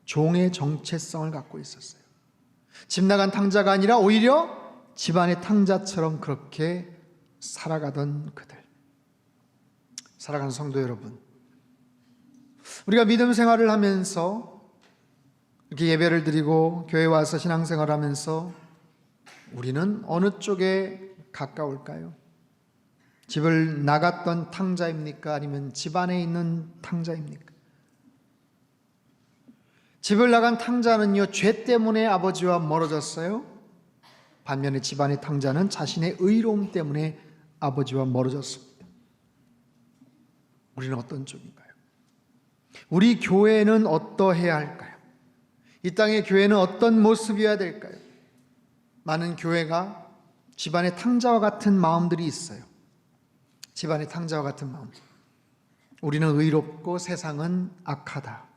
종의 정체성을 갖고 있었어요. 집 나간 탕자가 아니라 오히려 집안의 탕자처럼 그렇게 살아가던 그들. 사랑하는 성도 여러분, 우리가 믿음 생활을 하면서 이렇게 예배를 드리고 교회 와서 신앙생활을 하면서 우리는 어느 쪽에 가까울까요? 집을 나갔던 탕자입니까? 아니면 집 안에 있는 탕자입니까? 집을 나간 탕자는요, 죄 때문에 아버지와 멀어졌어요. 반면에 집안의 탕자는 자신의 의로움 때문에 아버지와 멀어졌습니다. 우리는 어떤 쪽인가요? 우리 교회는 어떠해야 할까요? 이 땅의 교회는 어떤 모습이어야 될까요? 많은 교회가 집안의 탕자와 같은 마음들이 있어요. 집안의 탕자와 같은 마음. 우리는 의롭고 세상은 악하다.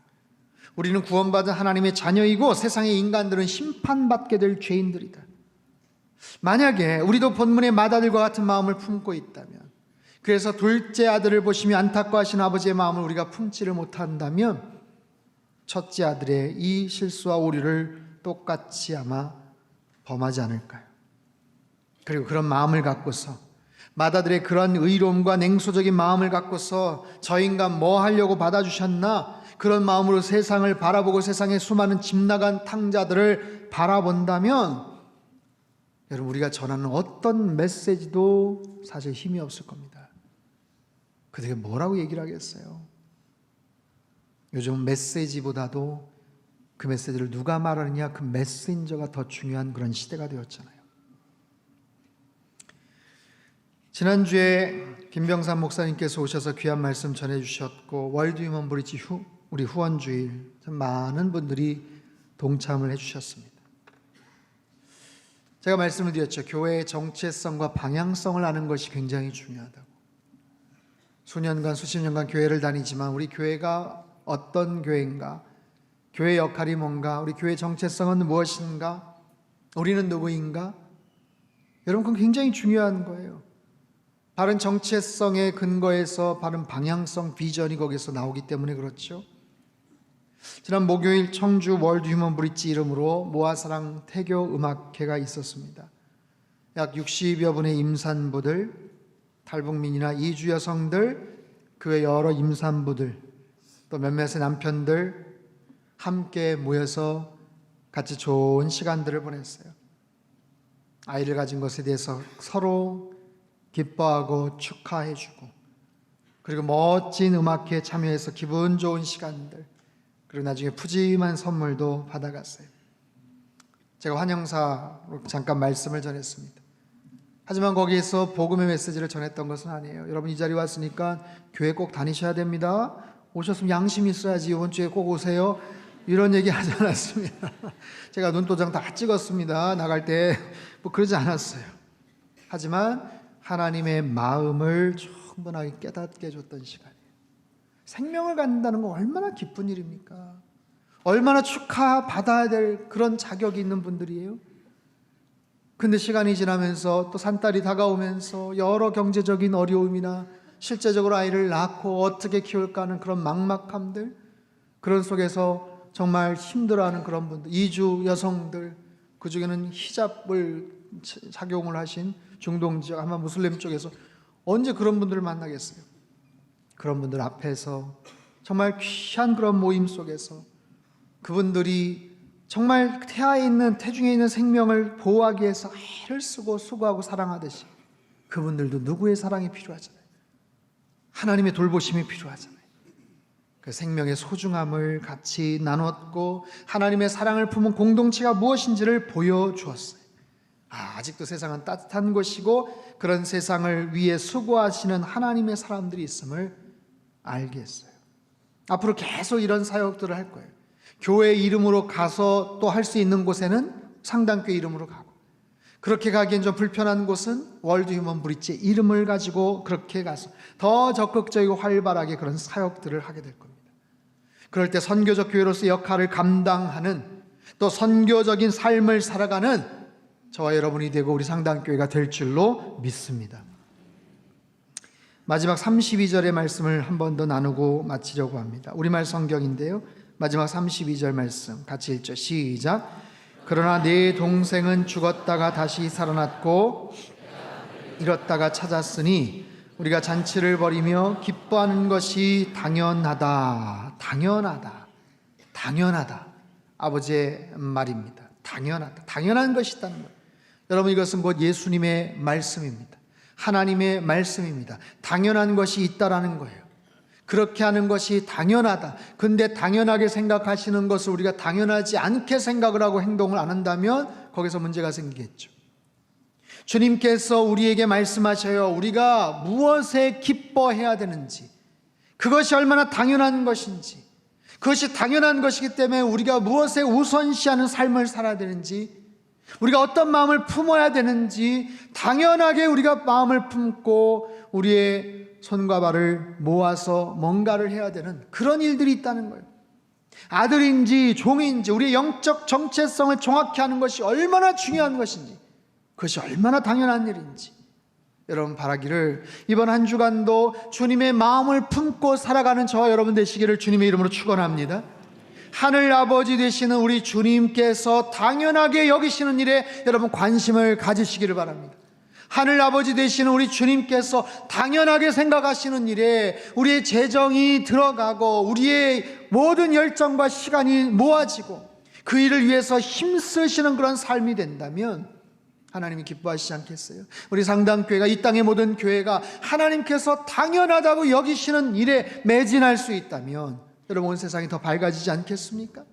우리는 구원받은 하나님의 자녀이고 세상의 인간들은 심판받게 될 죄인들이다. 만약에 우리도 본문의 마다들과 같은 마음을 품고 있다면, 그래서 둘째 아들을 보시며 안타까워하시는 아버지의 마음을 우리가 품지를 못한다면 첫째 아들의 이 실수와 오류를 똑같이 아마 범하지 않을까요? 그리고 그런 마음을 갖고서, 마다들의 그런 의로움과 냉소적인 마음을 갖고서 저 인간 뭐 하려고 받아주셨나, 그런 마음으로 세상을 바라보고 세상의 수많은 집 나간 탕자들을 바라본다면 여러분, 우리가 전하는 어떤 메시지도 사실 힘이 없을 겁니다. 그들에게 뭐라고 얘기를 하겠어요? 요즘 메시지보다도 그 메시지를 누가 말하느냐, 그 메신저가 더 중요한 그런 시대가 되었잖아요. 지난주에 김병삼 목사님께서 오셔서 귀한 말씀 전해주셨고, 월드 휴먼 브리지 우리 후원주일 참 많은 분들이 동참을 해주셨습니다. 제가 말씀을 드렸죠. 교회의 정체성과 방향성을 아는 것이 굉장히 중요하다고. 수년간 수십 년간 교회를 다니지만 우리 교회가 어떤 교회인가, 교회 역할이 뭔가, 우리 교회 정체성은 무엇인가, 우리는 누구인가, 여러분, 그건 굉장히 중요한 거예요. 바른 정체성의 근거에서 바른 방향성, 비전이 거기서 나오기 때문에 그렇죠. 지난 목요일 청주 월드 휴먼 브릿지 이름으로 모아사랑 태교 음악회가 있었습니다. 약 60여 분의 임산부들, 탈북민이나 이주 여성들, 그 외 여러 임산부들, 또 몇몇의 남편들 함께 모여서 같이 좋은 시간들을 보냈어요. 아이를 가진 것에 대해서 서로 기뻐하고 축하해주고, 그리고 멋진 음악회에 참여해서 기분 좋은 시간들, 그리고 나중에 푸짐한 선물도 받아갔어요. 제가 환영사로 잠깐 말씀을 전했습니다. 하지만 거기에서 복음의 메시지를 전했던 것은 아니에요. 여러분, 이 자리에 왔으니까 교회 꼭 다니셔야 됩니다. 오셨으면 양심이 있어야지 이번 주에 꼭 오세요. 이런 얘기 하지 않았습니다. 제가 눈도장 다 찍었습니다. 나갈 때 뭐 그러지 않았어요. 하지만 하나님의 마음을 충분하게 깨닫게 해줬던 시간이에요. 생명을 갖는다는 건 얼마나 기쁜 일입니까? 얼마나 축하받아야 될 그런 자격이 있는 분들이에요. 근데 시간이 지나면서 또 산딸이 다가오면서 여러 경제적인 어려움이나 실제적으로 아이를 낳고 어떻게 키울까 하는 그런 막막함들, 그런 속에서 정말 힘들어하는 그런 분들, 이주 여성들, 그 중에는 히잡을 착용을 하신 중동 지역, 아마 무슬림 쪽에서 언제 그런 분들을 만나겠어요? 그런 분들 앞에서 정말 귀한 그런 모임 속에서 그분들이 정말 태중에 있는 생명을 보호하기 위해서 애를 쓰고 수고하고 사랑하듯이 그분들도 누구의 사랑이 필요하잖아요. 하나님의 돌보심이 필요하잖아요. 그 생명의 소중함을 같이 나눴고 하나님의 사랑을 품은 공동체가 무엇인지를 보여주었어요. 아직도 세상은 따뜻한 곳이고 그런 세상을 위해 수고하시는 하나님의 사람들이 있음을 알게 했어요. 앞으로 계속 이런 사역들을 할 거예요. 교회 이름으로 가서 또 할 수 있는 곳에는 상당교회 이름으로 가고, 그렇게 가기엔 좀 불편한 곳은 월드 휴먼 브릿지 이름을 가지고 그렇게 가서 더 적극적이고 활발하게 그런 사역들을 하게 될 겁니다. 그럴 때 선교적 교회로서 역할을 감당하는, 또 선교적인 삶을 살아가는 저와 여러분이 되고 우리 상당교회가 될 줄로 믿습니다. 마지막 32절의 말씀을 한 번 더 나누고 마치려고 합니다. 우리말 성경인데요, 마지막 32절 말씀 같이 읽죠. 시작. 그러나 내 동생은 죽었다가 다시 살아났고 잃었다가 찾았으니 우리가 잔치를 벌이며 기뻐하는 것이 당연하다. 당연하다. 아버지의 말입니다. 당연하다. 당연한 것이 있다는 거예요. 여러분, 이것은 곧 예수님의 말씀입니다. 하나님의 말씀입니다. 당연한 것이 있다라는 거예요. 그렇게 하는 것이 당연하다. 근데 당연하게 생각하시는 것을 우리가 당연하지 않게 생각을 하고 행동을 안 한다면 거기서 문제가 생기겠죠. 주님께서 우리에게 말씀하셔요. 우리가 무엇에 기뻐해야 되는지, 그것이 얼마나 당연한 것인지, 그것이 당연한 것이기 때문에 우리가 무엇에 우선시하는 삶을 살아야 되는지, 우리가 어떤 마음을 품어야 되는지 당연하게 우리가 마음을 품고 우리의 손과 발을 모아서 뭔가를 해야 되는 그런 일들이 있다는 거예요. 아들인지 종인지 우리의 영적 정체성을 정확히 하는 것이 얼마나 중요한 것인지, 그것이 얼마나 당연한 일인지 여러분 바라기를 이번 한 주간도 주님의 마음을 품고 살아가는 저와 여러분 되시기를 주님의 이름으로 축원합니다. 하늘 아버지 되시는 우리 주님께서 당연하게 여기시는 일에 여러분 관심을 가지시기를 바랍니다. 하늘 아버지 되시는 우리 주님께서 당연하게 생각하시는 일에 우리의 재정이 들어가고 우리의 모든 열정과 시간이 모아지고 그 일을 위해서 힘쓰시는 그런 삶이 된다면 하나님이 기뻐하시지 않겠어요? 우리 상당교회가, 이 땅의 모든 교회가 하나님께서 당연하다고 여기시는 일에 매진할 수 있다면 여러분 온 세상이 더 밝아지지 않겠습니까?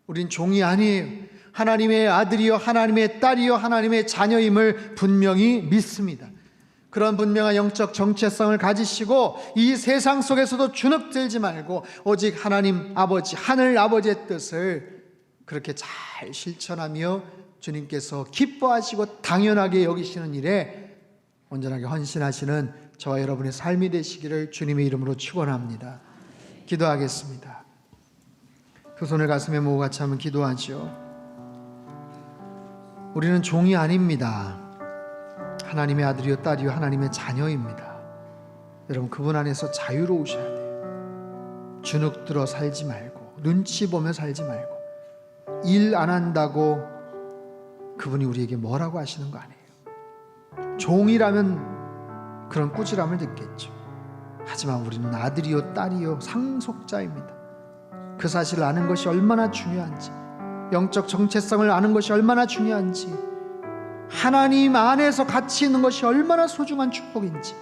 우린 종이 아니에요. 하나님의 아들이요 하나님의 딸이요 하나님의 자녀임을 분명히 믿습니다. 그런 분명한 영적 정체성을 가지시고 이 세상 속에서도 주눅들지 말고 오직 하나님 아버지, 하늘 아버지의 뜻을 그렇게 잘 실천하며 주님께서 기뻐하시고 당연하게 여기시는 일에 온전하게 헌신하시는 저와 여러분의 삶이 되시기를 주님의 이름으로 축원합니다. 기도하겠습니다. 두 손을 가슴에 모으고 같이 한번 기도하죠. 우리는 종이 아닙니다. 하나님의 아들이요 딸이요 하나님의 자녀입니다. 여러분 그분 안에서 자유로우셔야 돼요. 주눅들어 살지 말고, 눈치 보며 살지 말고, 일 안 한다고 그분이 우리에게 뭐라고 하시는 거 아니에요. 종이라면 그런 꾸지람을 듣겠죠. 하지만 우리는 아들이요 딸이요 상속자입니다. 그 사실을 아는 것이 얼마나 중요한지, 영적 정체성을 아는 것이 얼마나 중요한지, 하나님 안에서 같이 있는 것이 얼마나 소중한 축복인지,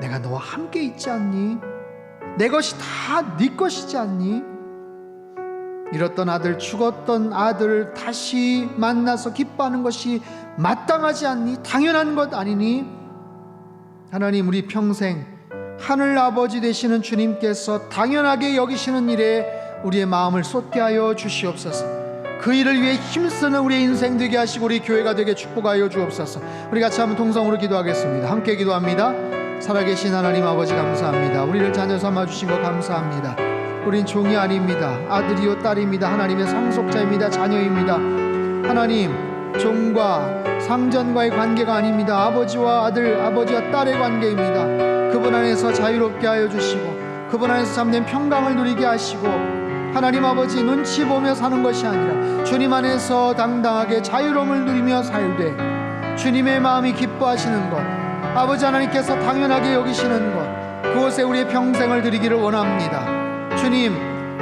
내가 너와 함께 있지 않니? 내 것이 다 네 것이지 않니? 잃었던 아들, 죽었던 아들을 다시 만나서 기뻐하는 것이 마땅하지 않니? 당연한 것 아니니? 하나님, 우리 평생 하늘 아버지 되시는 주님께서 당연하게 여기시는 일에 우리의 마음을 쏟게 하여 주시옵소서. 그 일을 위해 힘쓰는 우리의 인생 되게 하시고 우리 교회가 되게 축복하여 주옵소서. 우리 같이 한번 통성으로 기도하겠습니다. 함께 기도합니다. 살아계신 하나님 아버지 감사합니다. 우리를 자녀 삼아주신 것 감사합니다. 우린 종이 아닙니다. 아들이요 딸입니다. 하나님의 상속자입니다. 자녀입니다. 하나님, 종과 상전과의 관계가 아닙니다. 아버지와 아들, 아버지와 딸의 관계입니다. 그분 안에서 자유롭게 하여 주시고 그분 안에서 참된 평강을 누리게 하시고 하나님 아버지 눈치 보며 사는 것이 아니라 주님 안에서 당당하게 자유로움을 누리며 살되 주님의 마음이 기뻐하시는 것, 아버지 하나님께서 당연하게 여기시는 것, 그곳에 우리의 평생을 드리기를 원합니다.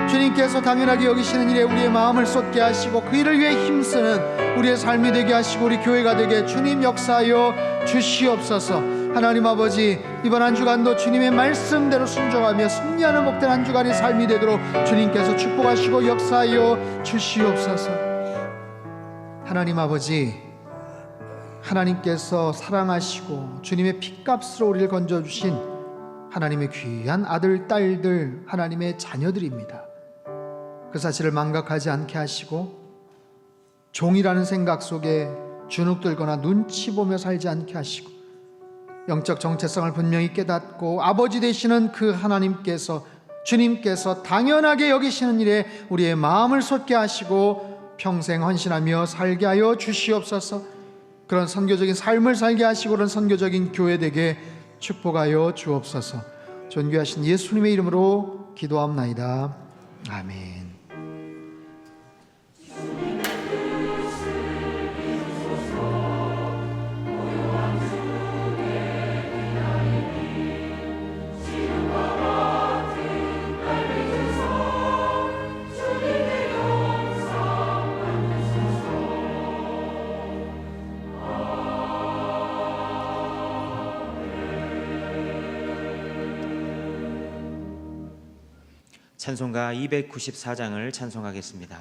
주님께서 당연하게 여기시는 일에 우리의 마음을 쏟게 하시고 그 일을 위해 힘쓰는 우리의 삶이 되게 하시고 우리 교회가 되게 주님 역사하여 주시옵소서. 하나님 아버지, 이번 한 주간도 주님의 말씀대로 순종하며 승리하는 복된 한 주간의 삶이 되도록 주님께서 축복하시고 역사하여 주시옵소서. 하나님 아버지, 하나님께서 사랑하시고 주님의 핏값으로 우리를 건져주신 하나님의 귀한 아들, 딸들, 하나님의 자녀들입니다. 그 사실을 망각하지 않게 하시고 종이라는 생각 속에 주눅 들거나 눈치 보며 살지 않게 하시고 영적 정체성을 분명히 깨닫고 아버지 되시는 그 하나님께서, 주님께서 당연하게 여기시는 일에 우리의 마음을 쏟게 하시고 평생 헌신하며 살게 하여 주시옵소서. 그런 선교적인 삶을 살게 하시고 그런 선교적인 교회 되게 축복하여 주옵소서. 존귀하신 예수님의 이름으로 기도합나이다. 아멘. 찬송가 294장을 찬송하겠습니다.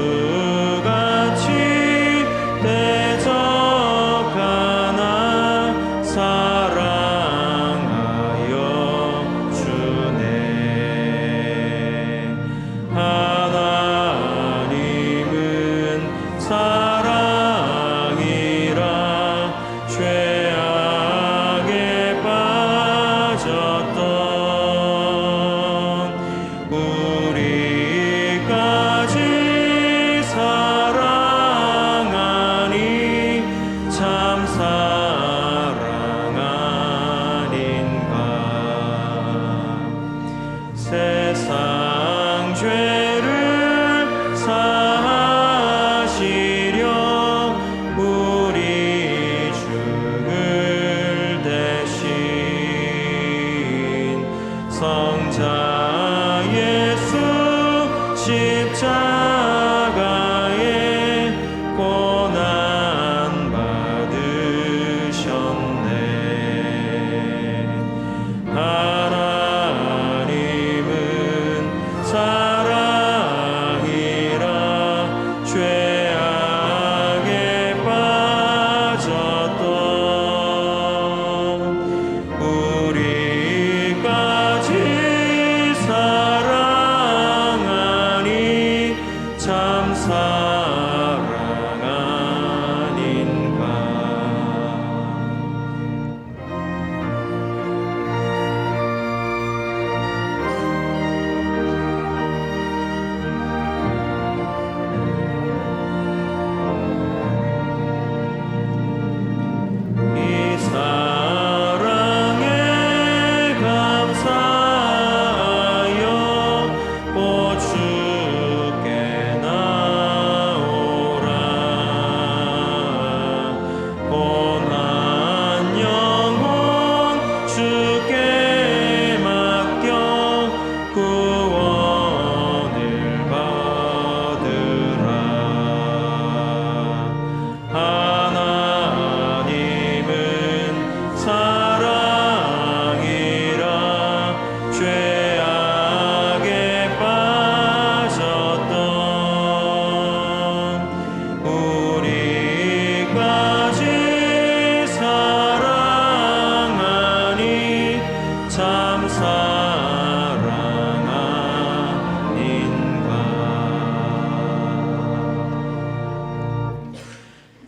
원수같이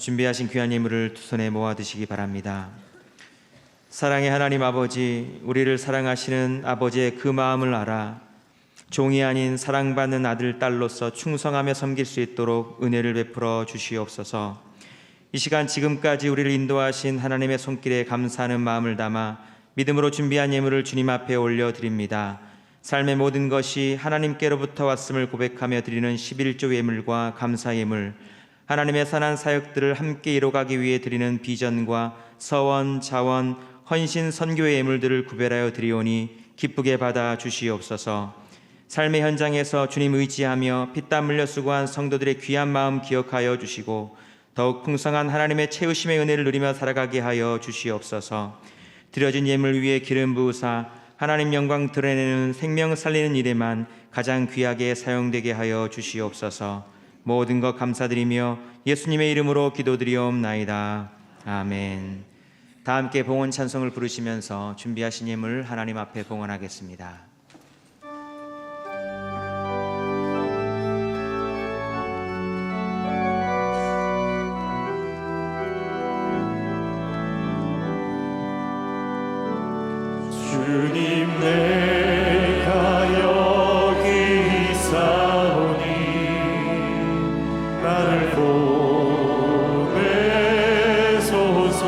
준비하신 귀한 예물을 두 손에 모아 드시기 바랍니다. 사랑의 하나님 아버지, 우리를 사랑하시는 아버지의 그 마음을 알아 종이 아닌 사랑받는 아들, 딸로서 충성하며 섬길 수 있도록 은혜를 베풀어 주시옵소서. 이 시간 지금까지 우리를 인도하신 하나님의 손길에 감사하는 마음을 담아 믿음으로 준비한 예물을 주님 앞에 올려드립니다. 삶의 모든 것이 하나님께로부터 왔음을 고백하며 드리는 11조 예물과 감사 예물, 하나님의 선한 사역들을 함께 이뤄가기 위해 드리는 비전과 서원, 자원, 헌신, 선교의 예물들을 구별하여 드리오니 기쁘게 받아 주시옵소서. 삶의 현장에서 주님 의지하며 피땀 흘려 수고한 성도들의 귀한 마음 기억하여 주시고 더욱 풍성한 하나님의 채우심의 은혜를 누리며 살아가게 하여 주시옵소서. 드려진 예물 위에 기름 부으사 하나님 영광 드러내는 생명 살리는 일에만 가장 귀하게 사용되게 하여 주시옵소서. 모든 것 감사드리며 예수님의 이름으로 기도드리옵나이다. 아멘. 다 함께 봉헌 찬송을 부르시면서 준비하신 예물 하나님 앞에 봉헌하겠습니다. 주님 내가 여기 있사오니 나를 보내소서.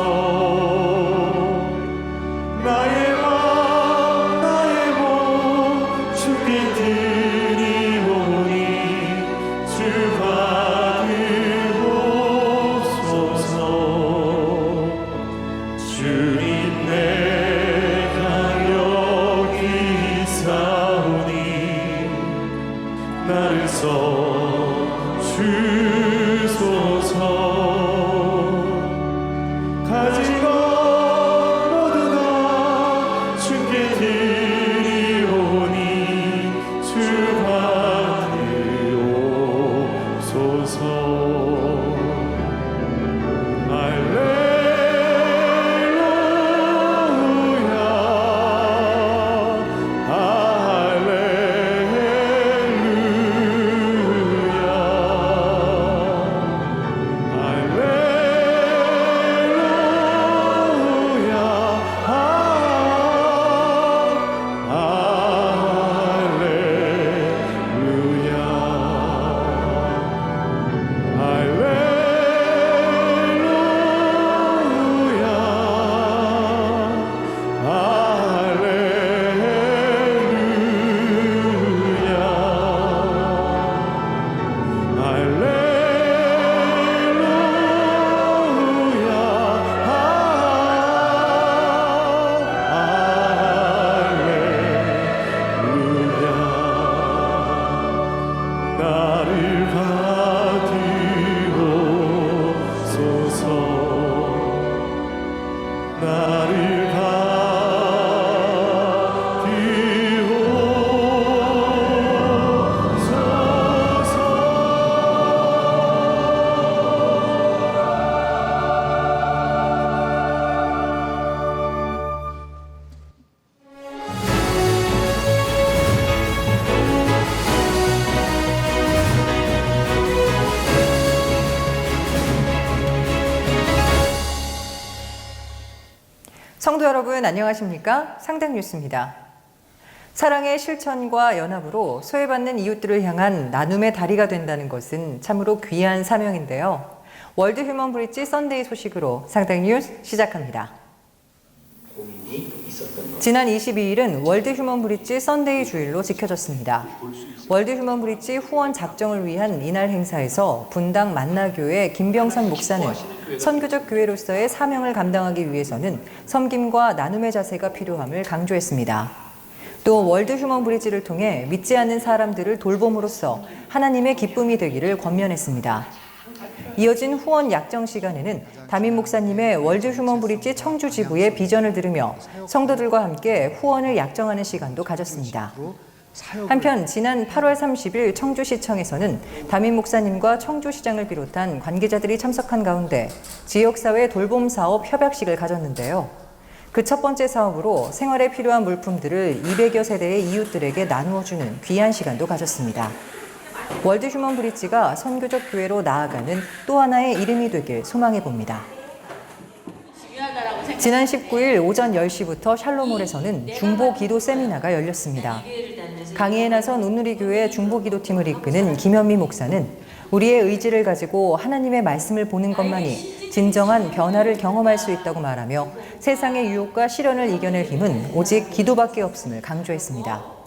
나의 맘 나의 몸 주께 드리오니 주 받으옵소서. 주님 나를 써 주소서. 가진 것 모두 다 주께 드리오니 주 받으옵소서. 나를 받으옵소서. 나를 성도 여러분 안녕하십니까? 상당뉴스입니다. 사랑의 실천과 연합으로 소외받는 이웃들을 향한 나눔의 다리가 된다는 것은 참으로 귀한 사명인데요. 월드 휴먼 브릿지 썬데이 소식으로 상당뉴스 시작합니다. 지난 22일은 월드 휴먼 브릿지 썬데이 주일로 지켜졌습니다. 월드 휴먼 브릿지 후원 작정을 위한 이날 행사에서 분당 만나교회 김병선 목사는 선교적 교회로서의 사명을 감당하기 위해서는 섬김과 나눔의 자세가 필요함을 강조했습니다. 또 월드 휴먼 브릿지를 통해 믿지 않는 사람들을 돌봄으로써 하나님의 기쁨이 되기를 권면했습니다. 이어진 후원 약정 시간에는 담임 목사님의 월드 휴먼 브릿지 청주 지부의 비전을 들으며 성도들과 함께 후원을 약정하는 시간도 가졌습니다. 한편 지난 8월 30일 청주시청에서는 담임 목사님과 청주시장을 비롯한 관계자들이 참석한 가운데 지역사회 돌봄 사업 협약식을 가졌는데요. 그 첫 번째 사업으로 생활에 필요한 물품들을 200여 세대의 이웃들에게 나누어주는 귀한 시간도 가졌습니다. 월드 휴먼 브릿지가 선교적 교회로 나아가는 또 하나의 이름이 되길 소망해 봅니다. 지난 19일 오전 10시부터 샬롬홀에서는 중보 기도 세미나가 열렸습니다. 강의에 나선 온누리교회 중보 기도팀을 이끄는 김현미 목사는 우리의 의지를 가지고 하나님의 말씀을 보는 것만이 진정한 변화를 경험할 수 있다고 말하며 세상의 유혹과 시련을 이겨낼 힘은 오직 기도밖에 없음을 강조했습니다.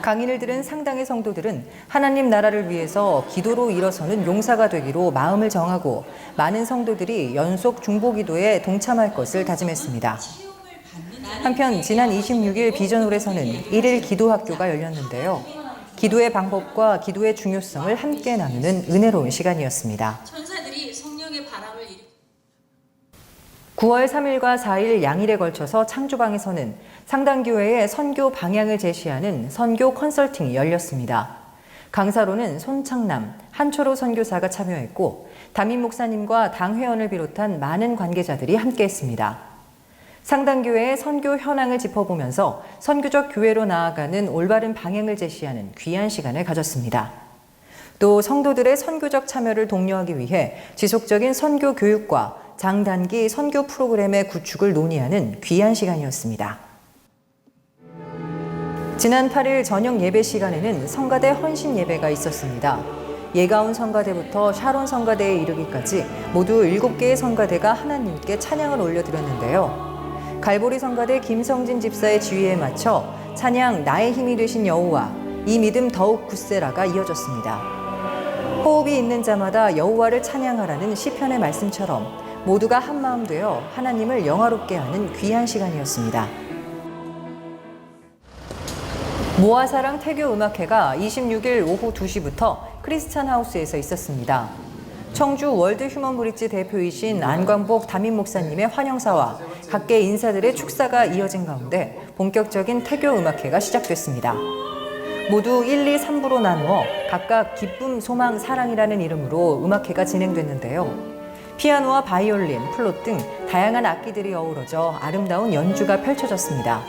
강의를 들은 상당의 성도들은 하나님 나라를 위해서 기도로 일어서는 용사가 되기로 마음을 정하고 많은 성도들이 연속 중보기도에 동참할 것을 다짐했습니다. 한편 지난 26일 비전홀에서는 1일 기도학교가 열렸는데요. 기도의 방법과 기도의 중요성을 함께 나누는 은혜로운 시간이었습니다. 천사들이 성령의 바람을 9월 3일과 4일 양일에 걸쳐서 창조방에서는 상당교회의 선교 방향을 제시하는 선교 컨설팅이 열렸습니다. 강사로는 손창남, 한초로 선교사가 참여했고 담임 목사님과 당회원을 비롯한 많은 관계자들이 함께했습니다. 상당교회의 선교 현황을 짚어보면서 선교적 교회로 나아가는 올바른 방향을 제시하는 귀한 시간을 가졌습니다. 또 성도들의 선교적 참여를 독려하기 위해 지속적인 선교 교육과 장단기 선교 프로그램의 구축을 논의하는 귀한 시간이었습니다. 지난 8일 저녁 예배 시간에는 성가대 헌신 예배가 있었습니다. 예가운 성가대부터 샤론 성가대에 이르기까지 모두 7개의 성가대가 하나님께 찬양을 올려드렸는데요. 갈보리 성가대 김성진 집사의 지휘에 맞춰 찬양 나의 힘이 되신 여호와, 이 믿음 더욱 굳세라가 이어졌습니다. 호흡이 있는 자마다 여호와를 찬양하라는 시편의 말씀처럼 모두가 한마음 되어 하나님을 영화롭게 하는 귀한 시간이었습니다. 모아사랑 태교음악회가 26일 오후 2시부터 크리스찬 하우스에서 있었습니다. 청주 월드 휴먼 브릿지 대표이신 안광복 담임 목사님의 환영사와 각계 인사들의 축사가 이어진 가운데 본격적인 태교음악회가 시작됐습니다. 모두 1, 2, 3부로 나누어 각각 기쁨, 소망, 사랑이라는 이름으로 음악회가 진행됐는데요. 피아노와 바이올린, 플룻 등 다양한 악기들이 어우러져 아름다운 연주가 펼쳐졌습니다.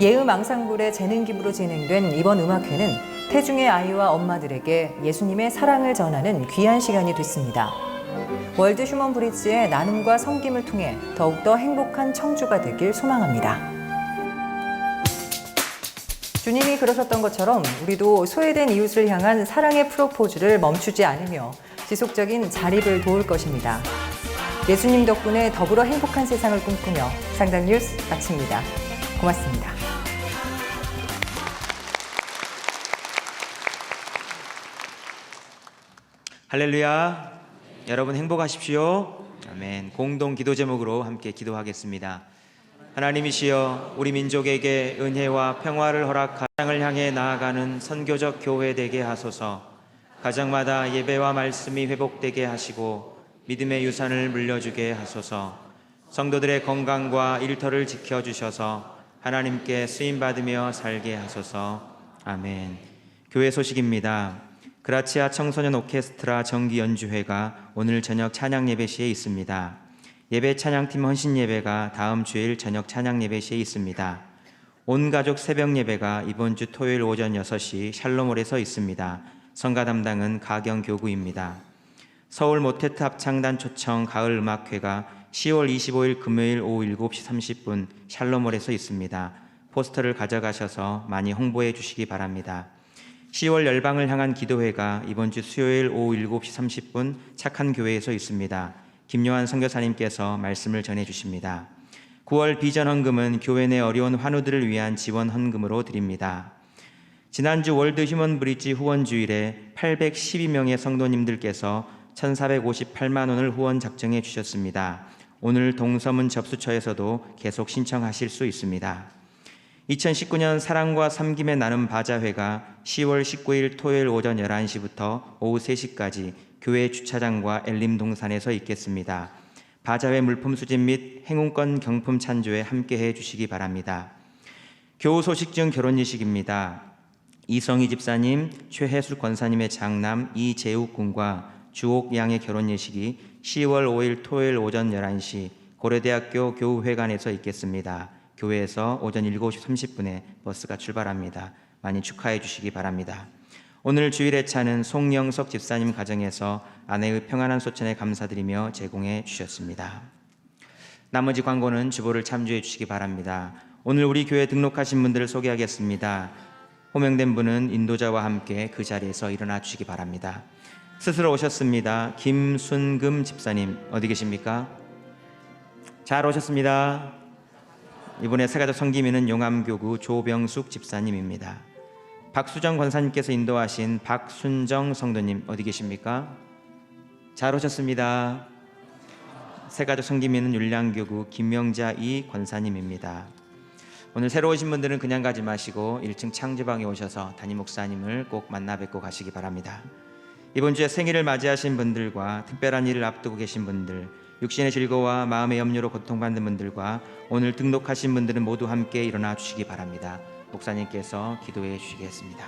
예음 앙상블의 재능 기부로 진행된 이번 음악회는 태중의 아이와 엄마들에게 예수님의 사랑을 전하는 귀한 시간이 됐습니다. 월드 휴먼 브릿지의 나눔과 섬김을 통해 더욱더 행복한 청주가 되길 소망합니다. 주님이 그러셨던 것처럼 우리도 소외된 이웃을 향한 사랑의 프로포즈를 멈추지 않으며 지속적인 자립을 도울 것입니다. 예수님 덕분에 더불어 행복한 세상을 꿈꾸며 상당 뉴스 마칩니다. 고맙습니다. 할렐루야. 여러분 행복하십시오. 아멘. 공동 기도 제목으로 함께 기도하겠습니다. 하나님이시여, 우리 민족에게 은혜와 평화를 허락하 사랑을 향해 나아가는 선교적 교회 되게 하소서. 가정마다 예배와 말씀이 회복되게 하시고 믿음의 유산을 물려주게 하소서. 성도들의 건강과 일터를 지켜주셔서 하나님께 쓰임받으며 살게 하소서. 아멘. 교회 소식입니다. 그라치아 청소년 오케스트라 정기 연주회가 오늘 저녁 찬양 예배 시에 있습니다. 예배 찬양팀 헌신 예배가 다음 주일 저녁 찬양 예배 시에 있습니다. 온 가족 새벽 예배가 이번 주 토요일 오전 6시 샬롬홀에서 있습니다. 성가 담당은 가경 교구입니다. 서울 모테트 합창단 초청 가을 음악회가 10월 25일 금요일 오후 7시 30분 샬롬홀에서 있습니다. 포스터를 가져가셔서 많이 홍보해 주시기 바랍니다. 10월 열방을 향한 기도회가 이번 주 수요일 오후 7시 30분 착한 교회에서 있습니다. 김요한 선교사님께서 말씀을 전해 주십니다. 9월 비전 헌금은 교회 내 어려운 환우들을 위한 지원 헌금으로 드립니다. 지난주 월드 휴먼 브릿지 후원 주일에 812명의 성도님들께서 1,458만 원을 후원 작정해 주셨습니다. 오늘 동서문 접수처에서도 계속 신청하실 수 있습니다. 2019년 사랑과 섬김의 나눔 바자회가 10월 19일 토요일 오전 11시부터 오후 3시까지 교회 주차장과 엘림동산에서 있겠습니다. 바자회 물품 수집 및 행운권 경품 찬조에 함께해 주시기 바랍니다. 교우 소식 중 결혼 예식입니다. 이성희 집사님, 최혜술 권사님의 장남 이재욱 군과 주옥 양의 결혼 예식이 10월 5일 토요일 오전 11시 고려대학교 교우회관에서 있겠습니다. 교회에서 오전 7시 30분에 버스가 출발합니다. 많이 축하해 주시기 바랍니다. 오늘 주일에 차는 송영석 집사님 가정에서 아내의 평안한 소천에 감사드리며 제공해 주셨습니다. 나머지 광고는 주보를 참조해 주시기 바랍니다. 오늘 우리 교회 등록하신 분들을 소개하겠습니다. 호명된 분은 인도자와 함께 그 자리에서 일어나 주시기 바랍니다. 스스로 오셨습니다. 김순금 집사님 어디 계십니까? 잘 오셨습니다. 이번에 새가족 성기민은 용암교구 조병숙 집사님입니다. 박수정 권사님께서 인도하신 박순정 성도님 어디 계십니까? 잘 오셨습니다. 새가족 성기민은 율량교구 김명자 이 권사님입니다. 오늘 새로 오신 분들은 그냥 가지 마시고 1층 창제방에 오셔서 담임 목사님을 꼭 만나 뵙고 가시기 바랍니다. 이번 주에 생일을 맞이하신 분들과 특별한 일을 앞두고 계신 분들, 육신의 질고와 마음의 염려로 고통받는 분들과 오늘 등록하신 분들은 모두 함께 일어나 주시기 바랍니다. 목사님께서 기도해 주시겠습니다.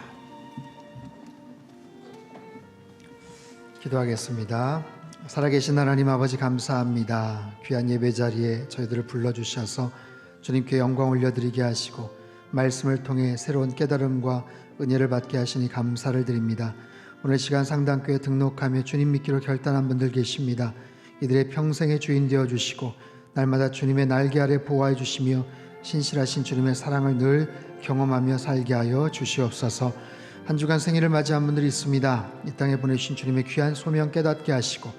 기도하겠습니다. 살아계신 하나님 아버지 감사합니다. 귀한 예배 자리에 저희들을 불러주셔서 주님께 영광 올려드리게 하시고 말씀을 통해 새로운 깨달음과 은혜를 받게 하시니 감사를 드립니다. 오늘 시간 상당교회 등록하며 주님 믿기로 결단한 분들 계십니다. 이들의 평생의 주인 되어주시고 날마다 주님의 날개 아래 보호해 주시며 신실하신 주님의 사랑을 늘 경험하며 살게 하여 주시옵소서. 한 주간 생일을 맞이한 분들이 있습니다. 이 땅에 보내주신 주님의 귀한 소명 깨닫게 하시고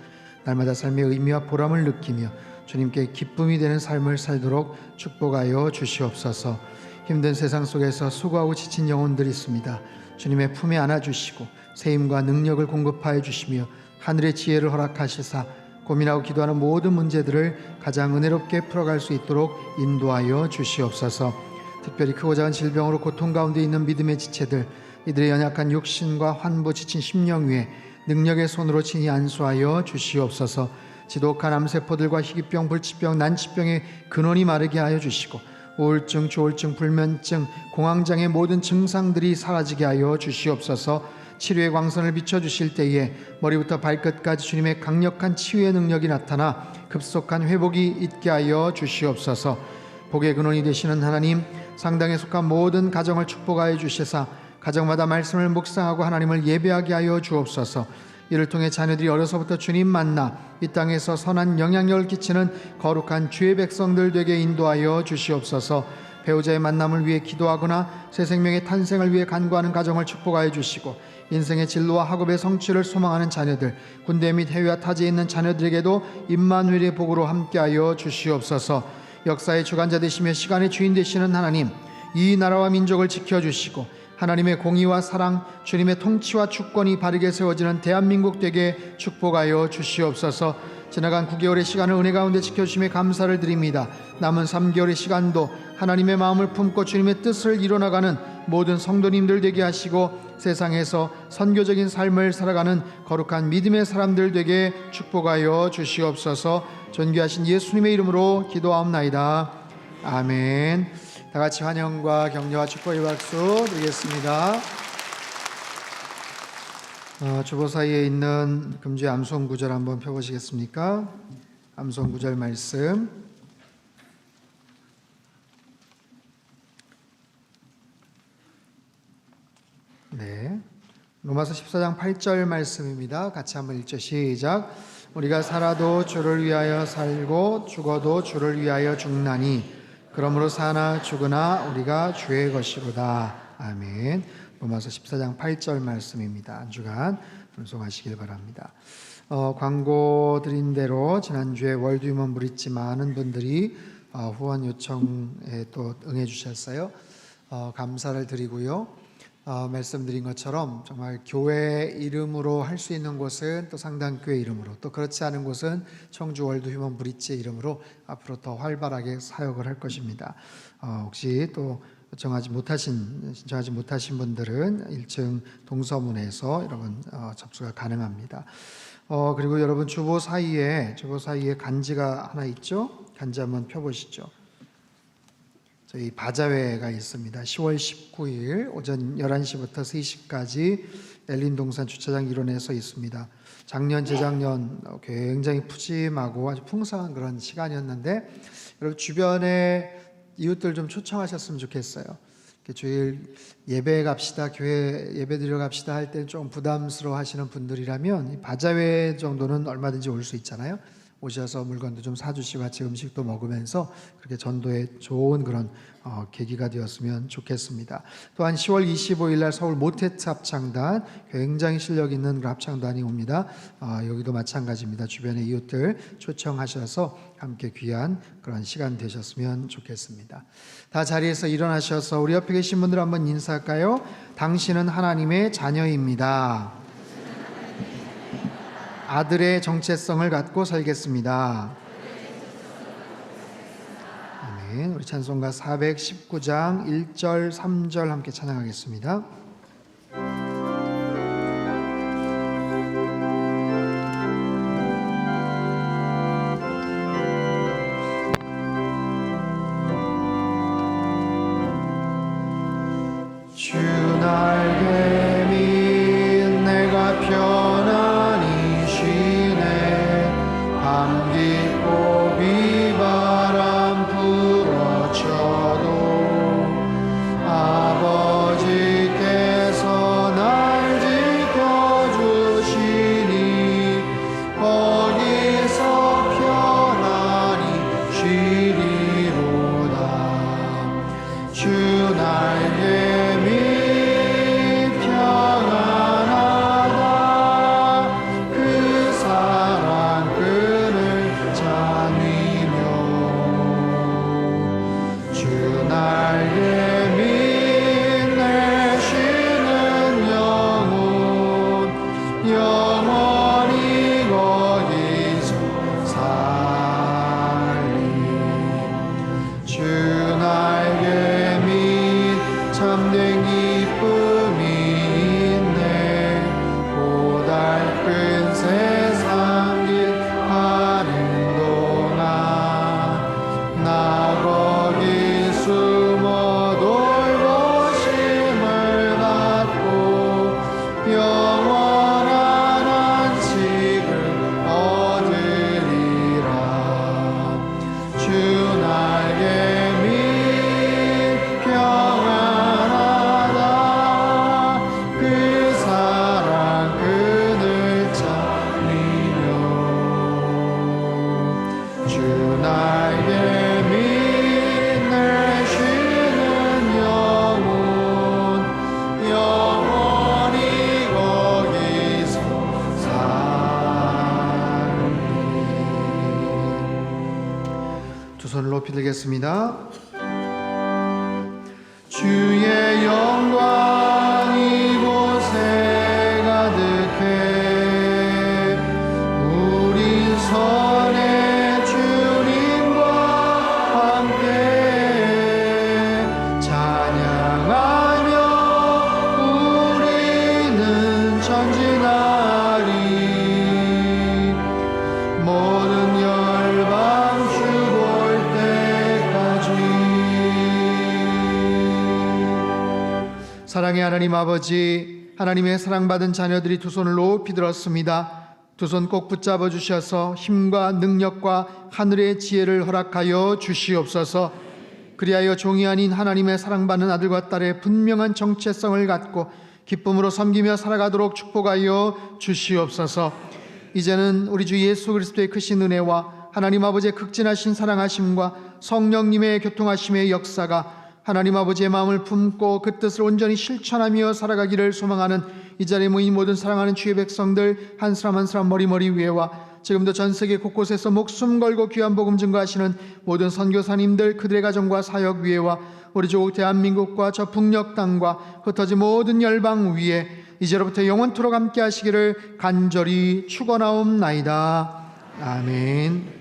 날마다 삶의 의미와 보람을 느끼며 주님께 기쁨이 되는 삶을 살도록 축복하여 주시옵소서. 힘든 세상 속에서 수고하고 지친 영혼들이 있습니다. 주님의 품에 안아주시고 세임과 능력을 공급하여 주시며 하늘의 지혜를 허락하시사 고민하고 기도하는 모든 문제들을 가장 은혜롭게 풀어갈 수 있도록 인도하여 주시옵소서. 특별히 크고 작은 질병으로 고통 가운데 있는 믿음의 지체들, 이들의 연약한 육신과 환부 지친 심령 위에 능력의 손으로 친히 안수하여 주시옵소서. 지독한 암세포들과 희귀병, 불치병, 난치병의 근원이 마르게 하여 주시고 우울증, 조울증, 불면증, 공황장애 모든 증상들이 사라지게 하여 주시옵소서. 치료의 광선을 비춰주실 때에 머리부터 발끝까지 주님의 강력한 치유의 능력이 나타나 급속한 회복이 있게 하여 주시옵소서. 복의 근원이 되시는 하나님, 상당에 속한 모든 가정을 축복하여 주시사 가정마다 말씀을 묵상하고 하나님을 예배하게 하여 주옵소서. 이를 통해 자녀들이 어려서부터 주님 만나 이 땅에서 선한 영향력을 끼치는 거룩한 주의 백성들 되게 인도하여 주시옵소서. 배우자의 만남을 위해 기도하거나 새 생명의 탄생을 위해 간구하는 가정을 축복하여 주시고 인생의 진로와 학업의 성취를 소망하는 자녀들, 군대 및 해외와 타지에 있는 자녀들에게도 임마누엘의 복으로 함께하여 주시옵소서. 역사의 주관자 되시며 시간의 주인 되시는 하나님, 이 나라와 민족을 지켜주시고 하나님의 공의와 사랑, 주님의 통치와 주권이 바르게 세워지는 대한민국 되게 축복하여 주시옵소서. 지나간 9개월의 시간을 은혜 가운데 지켜주심에 감사를 드립니다. 남은 3개월의 시간도 하나님의 마음을 품고 주님의 뜻을 이뤄나가는 모든 성도님들 되게 하시고 세상에서 선교적인 삶을 살아가는 거룩한 믿음의 사람들 되게 축복하여 주시옵소서. 존귀하신 예수님의 이름으로 기도하옵나이다. 아멘. 다 같이 환영과 격려와 축복의 박수 드리겠습니다. 주보 사이에 있는 금주의 암송 구절 한번 펴보시겠습니까? 암송 구절 말씀. 네, 로마서 14장 8절 말씀입니다. 같이 한번 읽죠. 시작. 우리가 살아도 주를 위하여 살고 죽어도 주를 위하여 죽나니 그러므로 사나 죽으나 우리가 주의 것이로다. 아멘. 로마서 14장 8절 말씀입니다. 한 주간 분송하시길 바랍니다. 광고 드린 대로 지난주에 월드휴먼 브릿지 많은 분들이 후원 요청에 또 응해 주셨어요. 감사를 드리고요. 말씀드린 것처럼 정말 교회 이름으로 할 수 있는 곳은 또 상당교회 이름으로, 또 그렇지 않은 곳은 청주 월드휴먼 브릿지 이름으로 앞으로 더 활발하게 사역을 할 것입니다. 혹시 또 신청하지 못하신 분들은 1층 동서문에서 여러분 접수가 가능합니다. 그리고 여러분 주보 사이에 간지가 하나 있죠? 간지 한번 펴보시죠. 저희 바자회가 있습니다. 10월 19일 오전 11시부터 3시까지 엘린동산 주차장 일원에서 있습니다. 작년, 재작년 굉장히 푸짐하고 아주 풍성한 그런 시간이었는데 여러분 주변에 이웃들 좀 초청하셨으면 좋겠어요. 주일 예배 갑시다, 교회 예배 드리러 갑시다 할 때 좀 부담스러워 하시는 분들이라면 이 바자회 정도는 얼마든지 올 수 있잖아요. 오셔서 물건도 좀 사주시고 같이 음식도 먹으면서 그렇게 전도에 좋은 그런 계기가 되었으면 좋겠습니다. 또한 10월 25일 날 서울 모테트 합창단, 굉장히 실력 있는 그 합창단이 옵니다. 여기도 마찬가지입니다. 주변의 이웃들 초청하셔서 함께 귀한 그런 시간 되셨으면 좋겠습니다. 다 자리에서 일어나셔서 우리 옆에 계신 분들 한번 인사할까요? 당신은 하나님의 자녀입니다. 아들의 정체성을 갖고 살겠습니다. 아멘. 우리 찬송가 419장 1절 3절 함께 찬양하겠습니다. 주 날개 민 내가 편안히 쉬네. 밤 깊고 비바람 불어쳐도 아버지께서 날 지켜주시니 거기서 편안히 쉬리로다. 주 날개 참된 기쁨이 있네. 고달픈 세상 길 가는 동안 나 거기 숨어 돌보심을 받고 영원한 안식을 얻으리라. 주 날개 및 평안하다. 그 사랑 그늘 찾으며 주 날개 및 내쉬는 영혼 영원히 거기서 살리. 두 손을 높이 들겠습니다. 주의 영광 이곳에 가득해. 우리 선의 주님과 함께 찬양하며 우리는 전진하리. 모든 열방 주 볼 때까지. 사랑의 하나님 아버지, 하나님의 사랑받은 자녀들이 두 손을 높이 들었습니다. 두 손 꼭 붙잡아 주셔서 힘과 능력과 하늘의 지혜를 허락하여 주시옵소서. 그리하여 종이 아닌 하나님의 사랑받는 아들과 딸의 분명한 정체성을 갖고 기쁨으로 섬기며 살아가도록 축복하여 주시옵소서. 이제는 우리 주 예수 그리스도의 크신 은혜와 하나님 아버지의 극진하신 사랑하심과 성령님의 교통하심의 역사가 하나님 아버지의 마음을 품고 그 뜻을 온전히 실천하며 살아가기를 소망하는 이 자리에 모인 모든 사랑하는 주의 백성들 한 사람 한 사람 머리 위에와 지금도 전 세계 곳곳에서 목숨 걸고 귀한 복음 증거하시는 모든 선교사님들 그들의 가정과 사역 위에와 우리 조국 대한민국과 저 북녘 땅과 흩어진 모든 열방 위에 이제로부터 영원토록 함께 하시기를 간절히 축원하옵나이다. 아멘.